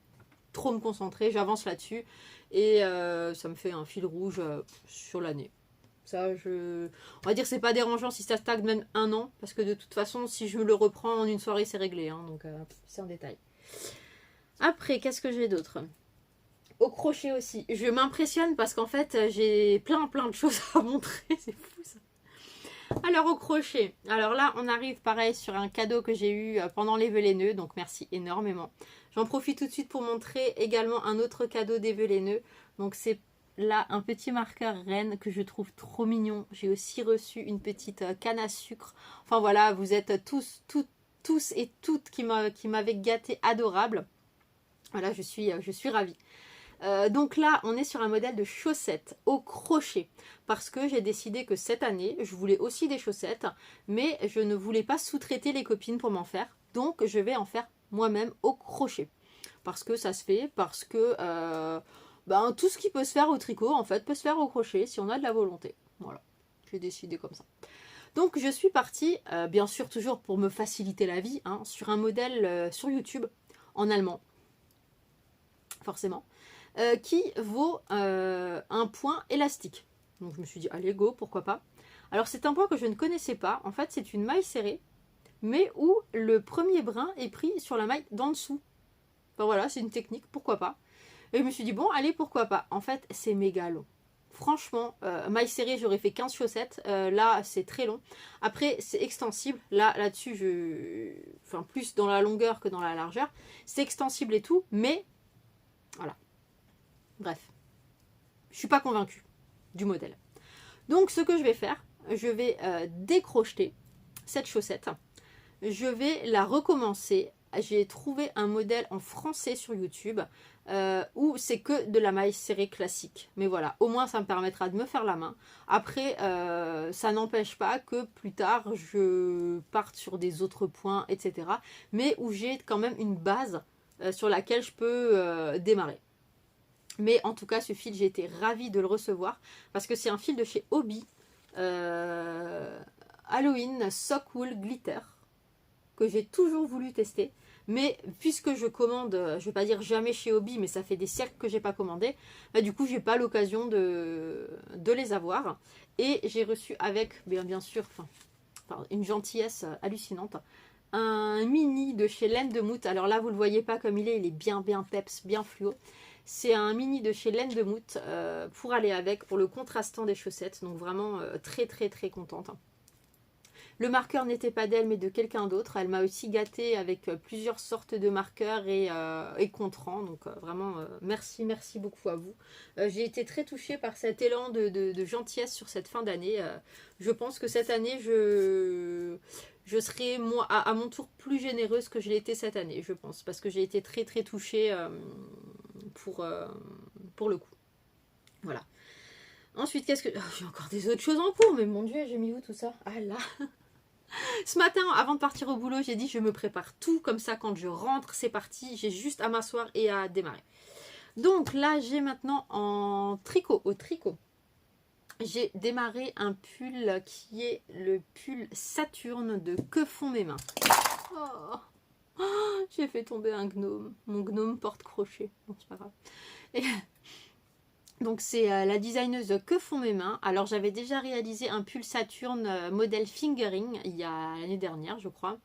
trop me concentrer, j'avance là-dessus et ça me fait un fil rouge sur l'année. Ça, on va dire que c'est pas dérangeant si ça stagne même 1 an, parce que de toute façon, si je le reprends en une soirée, c'est réglé, hein, donc c'est en détail. Après, qu'est-ce que j'ai d'autre? Au crochet aussi, je m'impressionne parce qu'en fait, j'ai plein de choses à montrer, c'est fou ça. Alors au crochet, alors là on arrive pareil sur un cadeau que j'ai eu pendant les vœux laineux, donc merci énormément. J'en profite tout de suite pour montrer également un autre cadeau des vœux laineux. Donc c'est là un petit marqueur reine que je trouve trop mignon. J'ai aussi reçu une petite canne à sucre. Enfin voilà, vous êtes tous et toutes qui m'avaient gâté adorable. Voilà, je suis ravie. Donc là, on est sur un modèle de chaussettes au crochet parce que j'ai décidé que cette année, je voulais aussi des chaussettes, mais je ne voulais pas sous-traiter les copines pour m'en faire. Donc, je vais en faire moi-même au crochet parce que ça se fait, parce que tout ce qui peut se faire au tricot, en fait, peut se faire au crochet si on a de la volonté. Voilà, j'ai décidé comme ça. Donc, je suis partie, bien sûr, toujours pour me faciliter la vie, hein, sur un modèle sur YouTube en allemand, forcément. qui vaut un point élastique. Donc je me suis dit, allez go, pourquoi pas. Alors c'est un point que je ne connaissais pas. En fait, c'est une maille serrée, mais où le premier brin est pris sur la maille d'en dessous. Enfin voilà, c'est une technique, pourquoi pas. Et je me suis dit, bon, allez, pourquoi pas. En fait, c'est méga long. Franchement, maille serrée, j'aurais fait 15 chaussettes. Là, c'est très long. Après, c'est extensible. Là-dessus, enfin, plus dans la longueur que dans la largeur. C'est extensible et tout, mais voilà. Bref. Je suis pas convaincue du modèle. Donc, ce que je vais faire, je vais décrocheter cette chaussette. Je vais la recommencer. J'ai trouvé un modèle en français sur YouTube où c'est que de la maille serrée classique. Mais voilà, au moins ça me permettra de me faire la main. Après, ça n'empêche pas que plus tard je parte sur des autres points, etc. Mais où j'ai quand même une base sur laquelle je peux démarrer. Mais en tout cas, ce fil, j'ai été ravie de le recevoir parce que c'est un fil de chez Hobby. Halloween Sock Wool Glitter, que j'ai toujours voulu tester, mais puisque je commande, je ne vais pas dire jamais chez Hobby, mais ça fait des siècles que j'ai pas commandé, bah, du coup j'ai pas l'occasion de les avoir, et j'ai reçu avec, bien sûr, une gentillesse hallucinante, un mini de chez Laine de Mout. Alors là vous le voyez pas comme il est bien peps, bien fluo. C'est un mini de chez Laine de Mout pour aller avec, pour le contrastant des chaussettes, donc vraiment très contente. Le marqueur n'était pas d'elle mais de quelqu'un d'autre. Elle m'a aussi gâtée avec plusieurs sortes de marqueurs et contrans. Donc vraiment merci beaucoup à vous. J'ai été très touchée par cet élan de gentillesse sur cette fin d'année. Je pense que cette année je serai moi, à mon tour plus généreuse que je l'ai été cette année, je pense. Parce que j'ai été très touchée pour le coup. Voilà. Ensuite, qu'est-ce que... Oh, j'ai encore des autres choses en cours, mais mon Dieu, j'ai mis où tout ça? Ah là. Ce matin, avant de partir au boulot, j'ai dit je me prépare tout, comme ça quand je rentre, c'est parti, j'ai juste à m'asseoir et à démarrer. Donc là, j'ai maintenant au tricot, j'ai démarré un pull qui est le pull Saturne de Que font mes mains. Oh, j'ai fait tomber un gnome, mon gnome porte-crochet, bon c'est pas grave. Et... Donc c'est la designeuse Que font mes mains. Alors j'avais déjà réalisé un pull Saturne modèle fingering il y a l'année dernière je crois.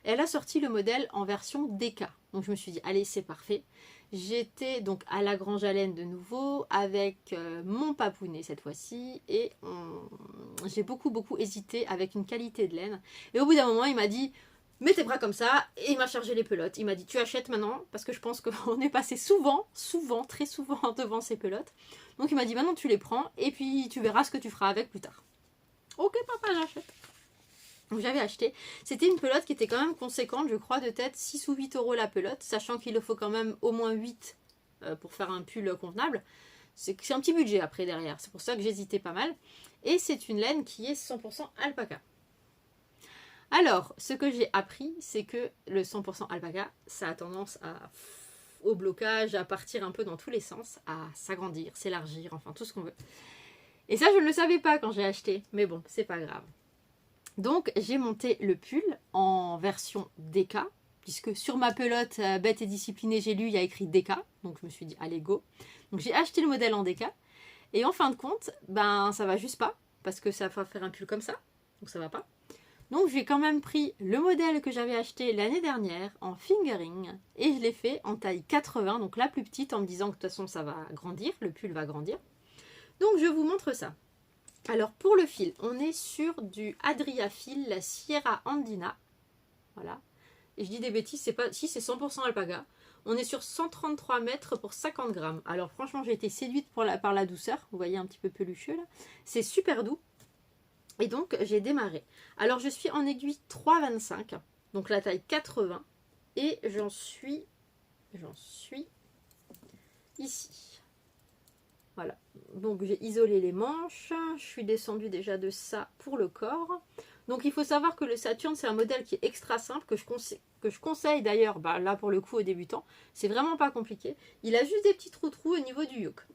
Elle a sorti le modèle en version DK. Donc je me suis dit allez c'est parfait. J'étais donc à la Grange à laine de nouveau avec mon papounet cette fois-ci. Et j'ai beaucoup hésité avec une qualité de laine. Et au bout d'un moment il m'a dit... Mets tes bras comme ça, et il m'a chargé les pelotes. Il m'a dit tu achètes maintenant, parce que je pense qu'on est passé très souvent devant ces pelotes. Donc il m'a dit maintenant tu les prends, et puis tu verras ce que tu feras avec plus tard. Ok papa, j'achète. Donc j'avais acheté. C'était une pelote qui était quand même conséquente, je crois, de tête 6 ou 8 euros la pelote, sachant qu'il faut quand même au moins 8 pour faire un pull convenable. C'est un petit budget après derrière, c'est pour ça que j'hésitais pas mal. Et c'est une laine qui est 100% alpaca. Alors, ce que j'ai appris, c'est que le 100% alpaca, ça a tendance au blocage, à partir un peu dans tous les sens, à s'agrandir, s'élargir, enfin tout ce qu'on veut. Et ça, je ne le savais pas quand j'ai acheté, mais bon, c'est pas grave. Donc, j'ai monté le pull en version DK, puisque sur ma pelote bête et disciplinée, j'ai lu, il y a écrit DK, donc je me suis dit, allez, go. Donc, j'ai acheté le modèle en DK, et en fin de compte, ben, ça va juste pas, parce que ça va faire un pull comme ça, donc ça va pas. Donc j'ai quand même pris le modèle que j'avais acheté l'année dernière en fingering et je l'ai fait en taille 80, donc la plus petite, en me disant que de toute façon ça va grandir, le pull va grandir. Donc je vous montre ça. Alors pour le fil, on est sur du Adria Fil, la Sierra Andina. Voilà. Et je dis des bêtises, c'est pas, si c'est 100% alpaga. On est sur 133 mètres pour 50 grammes. Alors franchement j'ai été séduite par la douceur, vous voyez un petit peu pelucheux là. C'est super doux. Et donc j'ai démarré. Alors je suis en aiguille 3,25, donc la taille 80, et j'en suis ici. Voilà, donc j'ai isolé les manches, je suis descendue déjà de ça pour le corps. Donc il faut savoir que le Saturne c'est un modèle qui est extra simple, que je conseille d'ailleurs, bah, là pour le coup aux débutants, c'est vraiment pas compliqué. Il a juste des petits trous au niveau du yoke.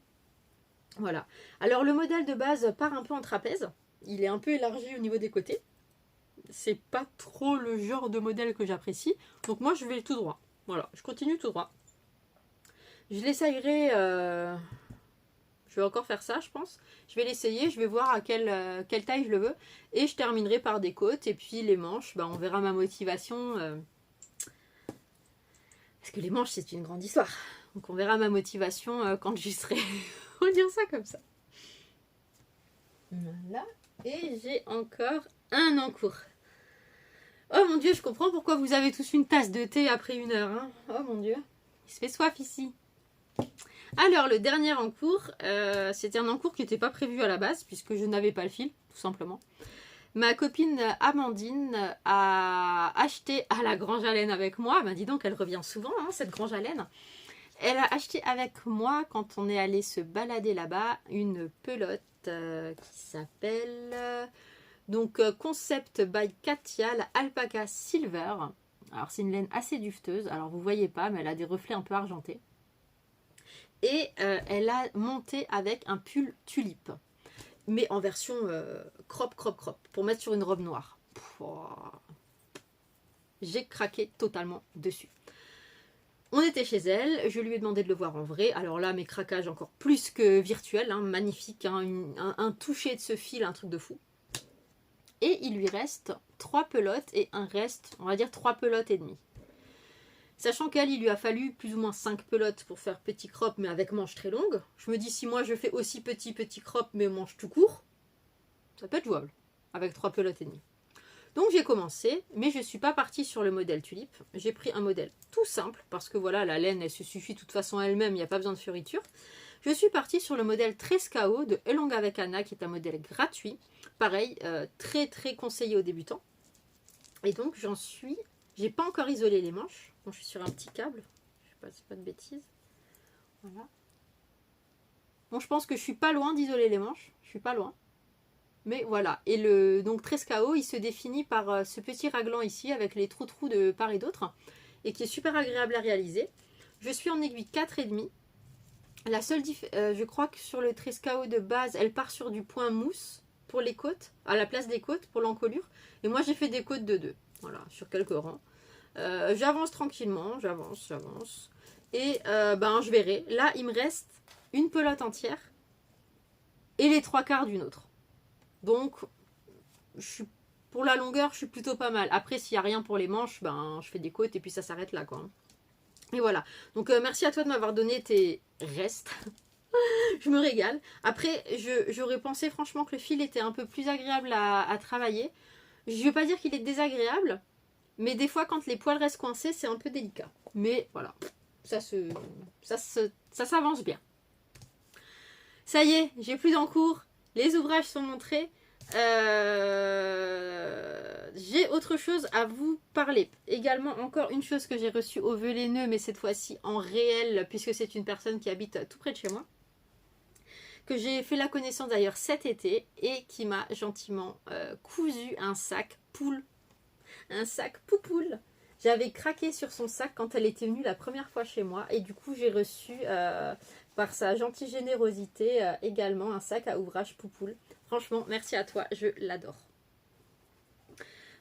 Voilà, alors le modèle de base part un peu en trapèze. Il est un peu élargi au niveau des côtés. C'est pas trop le genre de modèle que j'apprécie. Donc moi je vais tout droit. Voilà, je continue tout droit. Je l'essayerai, je vais encore faire ça je pense. Je vais l'essayer, je vais voir à quelle taille je le veux. Et je terminerai par des côtes. Et puis les manches, bah, on verra ma motivation. Parce que les manches c'est une grande histoire. Donc on verra ma motivation quand j'y serai. On va dire ça comme ça. Voilà. Et j'ai encore un en cours. Oh mon dieu, je comprends pourquoi vous avez tous une tasse de thé après 1 heure. Hein. Oh mon dieu. Il se fait soif ici. Alors, le dernier encours, c'était un encours qui n'était pas prévu à la base, puisque je n'avais pas le fil, tout simplement. Ma copine Amandine a acheté à la Grange à Laine avec moi. Ben, dis donc, elle revient souvent, hein, cette Grange à Laine. Elle a acheté avec moi, quand on est allé se balader là-bas, une pelote qui s'appelle... Concept by Katia, la Alpaca Silver. Alors, c'est une laine assez duveteuse. Alors, vous voyez pas, mais elle a des reflets un peu argentés. Et elle a monté avec un pull tulipe. Mais en version crop, pour mettre sur une robe noire. J'ai craqué totalement dessus. On était chez elle, je lui ai demandé de le voir en vrai. Alors là, mes craquages encore plus que virtuels, hein, magnifique, hein, un toucher de ce fil, un truc de fou. Et il lui reste 3 pelotes et un reste, on va dire 3 pelotes et demie. Sachant qu'elle, il lui a fallu plus ou moins 5 pelotes pour faire petit crop, mais avec manches très longues. Je me dis, si moi je fais aussi petit crop, mais manches tout court, ça peut être jouable, avec 3 pelotes et demie. Donc j'ai commencé, mais je ne suis pas partie sur le modèle tulipe. J'ai pris un modèle tout simple, parce que voilà, la laine, elle se suffit de toute façon elle-même, il n'y a pas besoin de fioriture. Je suis partie sur le modèle Trescao de Elong avec Anna, qui est un modèle gratuit. Pareil, très conseillé aux débutants. Et donc j'en suis... J'ai pas encore isolé les manches. Bon, je suis sur un petit câble. Je ne sais pas de bêtises. Voilà. Bon, je pense que je suis pas loin d'isoler les manches. Je suis pas loin. Mais voilà. Et le donc Trescao, il se définit par ce petit raglan ici avec les trous de part et d'autre. Et qui est super agréable à réaliser. Je suis en aiguille 4,5. La seule je crois que sur le Trescao de base, elle part sur du point mousse pour les côtes, à la place des côtes pour l'encolure. Et moi, j'ai fait des côtes de 2. Voilà, sur quelques rangs. J'avance tranquillement, j'avance. Et je verrai. Là, il me reste une pelote entière et les 3/4 d'une autre. Donc, pour la longueur, je suis plutôt pas mal. Après, s'il n'y a rien pour les manches, je fais des côtes et puis ça s'arrête là, quoi. Et voilà. Donc, merci à toi de m'avoir donné tes restes. Je me régale. Après, j'aurais pensé franchement que le fil était un peu plus agréable à travailler. Je ne veux pas dire qu'il est désagréable, mais des fois, quand les poils restent coincés, c'est un peu délicat. Mais voilà, ça s'avance bien. Ça y est, j'ai plus d'encours. Les ouvrages sont montrés. J'ai autre chose à vous parler. Également, encore une chose que j'ai reçue au Velaineux, mais cette fois-ci en réel, puisque c'est une personne qui habite tout près de chez moi. Que j'ai fait la connaissance d'ailleurs cet été et qui m'a gentiment cousu un sac poule. Un sac poupoule. J'avais craqué sur son sac quand elle était venue la première fois chez moi et du coup j'ai reçu par sa gentille générosité également un sac à ouvrage poupoule. Franchement, merci à toi, je l'adore.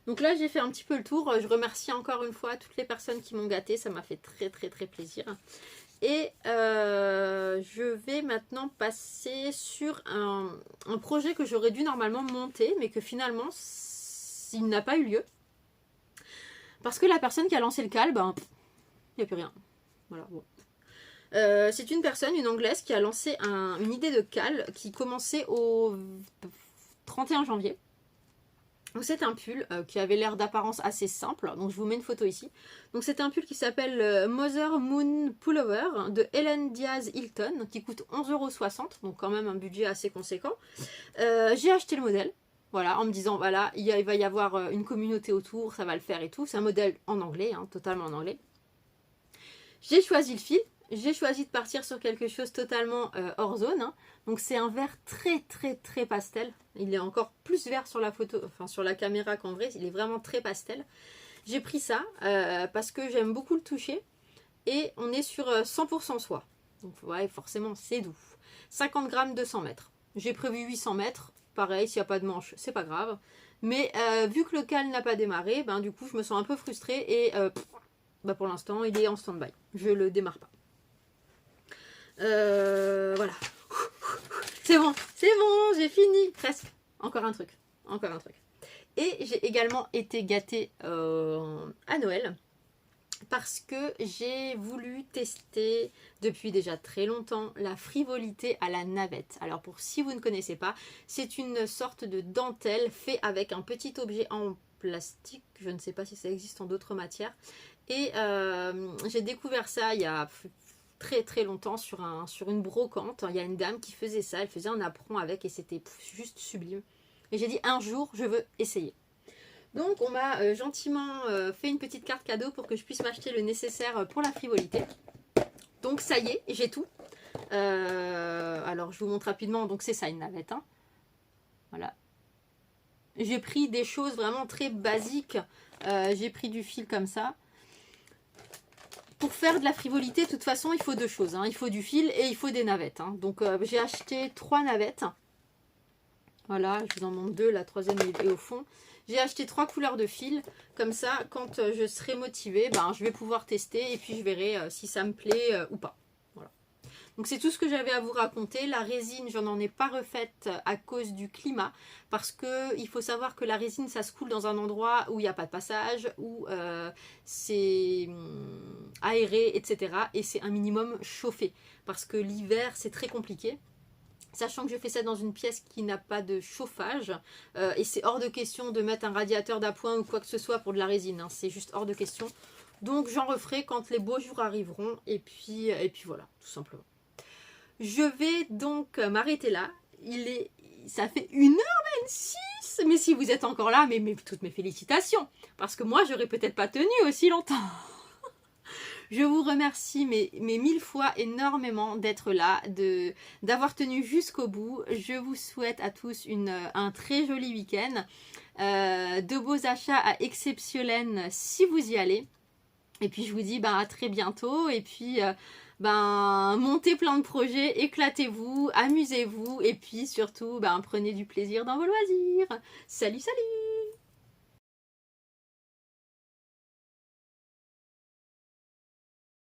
Donc là j'ai fait un petit peu le tour. Je remercie encore une fois toutes les personnes qui m'ont gâtée, ça m'a fait très plaisir. Et je vais maintenant passer sur un projet que j'aurais dû normalement monter, mais que finalement, il n'a pas eu lieu. Parce que la personne qui a lancé le cal, il n'y a plus rien. Voilà, bon. C'est une personne, une anglaise, qui a lancé une idée de cal qui commençait au 31 janvier. Donc c'est un pull qui avait l'air d'apparence assez simple, donc je vous mets une photo ici. Donc c'est un pull qui s'appelle Mother Moon Pullover de Helen Diaz Hilton, qui coûte 11,60 €, donc quand même un budget assez conséquent. J'ai acheté le modèle, voilà, en me disant voilà, il va y avoir une communauté autour, ça va le faire et tout. C'est un modèle en anglais, hein, totalement en anglais. J'ai choisi le fil. J'ai choisi de partir sur quelque chose totalement hors zone. Hein. Donc c'est un vert très pastel. Il est encore plus vert sur la photo, enfin sur la caméra qu'en vrai. Il est vraiment très pastel. J'ai pris ça parce que j'aime beaucoup le toucher. Et on est sur 100% soie. Donc ouais, forcément c'est doux. 50 grammes 200 mètres. J'ai prévu 800 mètres. Pareil, s'il n'y a pas de manche, c'est pas grave. Mais vu que le cal n'a pas démarré, du coup je me sens un peu frustrée. Et pour l'instant il est en stand-by. Je le démarre pas. Voilà. C'est bon, j'ai fini. Presque. Encore un truc. Encore un truc. Et j'ai également été gâtée à Noël. Parce que j'ai voulu tester depuis déjà très longtemps la frivolité à la navette. Alors pour si vous ne connaissez pas, c'est une sorte de dentelle fait avec un petit objet en plastique. Je ne sais pas si ça existe en d'autres matières. Et j'ai découvert ça il y a très très longtemps sur une brocante. Il y a une dame qui faisait ça, elle faisait un apron avec et c'était juste sublime. Et j'ai dit un jour je veux essayer. Donc on m'a gentiment fait une petite carte cadeau pour que je puisse m'acheter le nécessaire pour la frivolité. Donc ça y est, j'ai tout. Alors je vous montre rapidement, donc c'est ça une navette. Hein. Voilà. J'ai pris des choses vraiment très basiques. J'ai pris du fil comme ça. Pour faire de la frivolité, de toute façon, il faut deux choses. Hein. Il faut du fil et il faut des navettes. Hein. Donc j'ai acheté 3 navettes. Voilà, je vous en montre 2, la troisième est au fond. J'ai acheté 3 couleurs de fil, comme ça, quand je serai motivée, ben, je vais pouvoir tester et puis je verrai si ça me plaît ou pas. Voilà. Donc c'est tout ce que j'avais à vous raconter. La résine, je n'en ai pas refaite à cause du climat, parce qu'il faut savoir que la résine, ça se coule dans un endroit où il n'y a pas de passage, où c'est aéré, etc. Et c'est un minimum chauffé, parce que l'hiver, c'est très compliqué. Sachant que je fais ça dans une pièce qui n'a pas de chauffage. Et c'est hors de question de mettre un radiateur d'appoint ou quoi que ce soit pour de la résine. Hein, c'est juste hors de question. Donc j'en referai quand les beaux jours arriveront. Et puis voilà, tout simplement. Je vais donc m'arrêter là. Ça fait 1h26. Mais si vous êtes encore là, mais toutes mes félicitations. Parce que moi, j'aurais peut-être pas tenu aussi longtemps. Je vous remercie mais 1000 fois énormément d'être là, d'avoir tenu jusqu'au bout. Je vous souhaite à tous un très joli week-end, de beaux achats à Exceptionnel si vous y allez. Et puis je vous dis à très bientôt et puis montez plein de projets, éclatez-vous, amusez-vous et puis surtout prenez du plaisir dans vos loisirs. Salut, salut!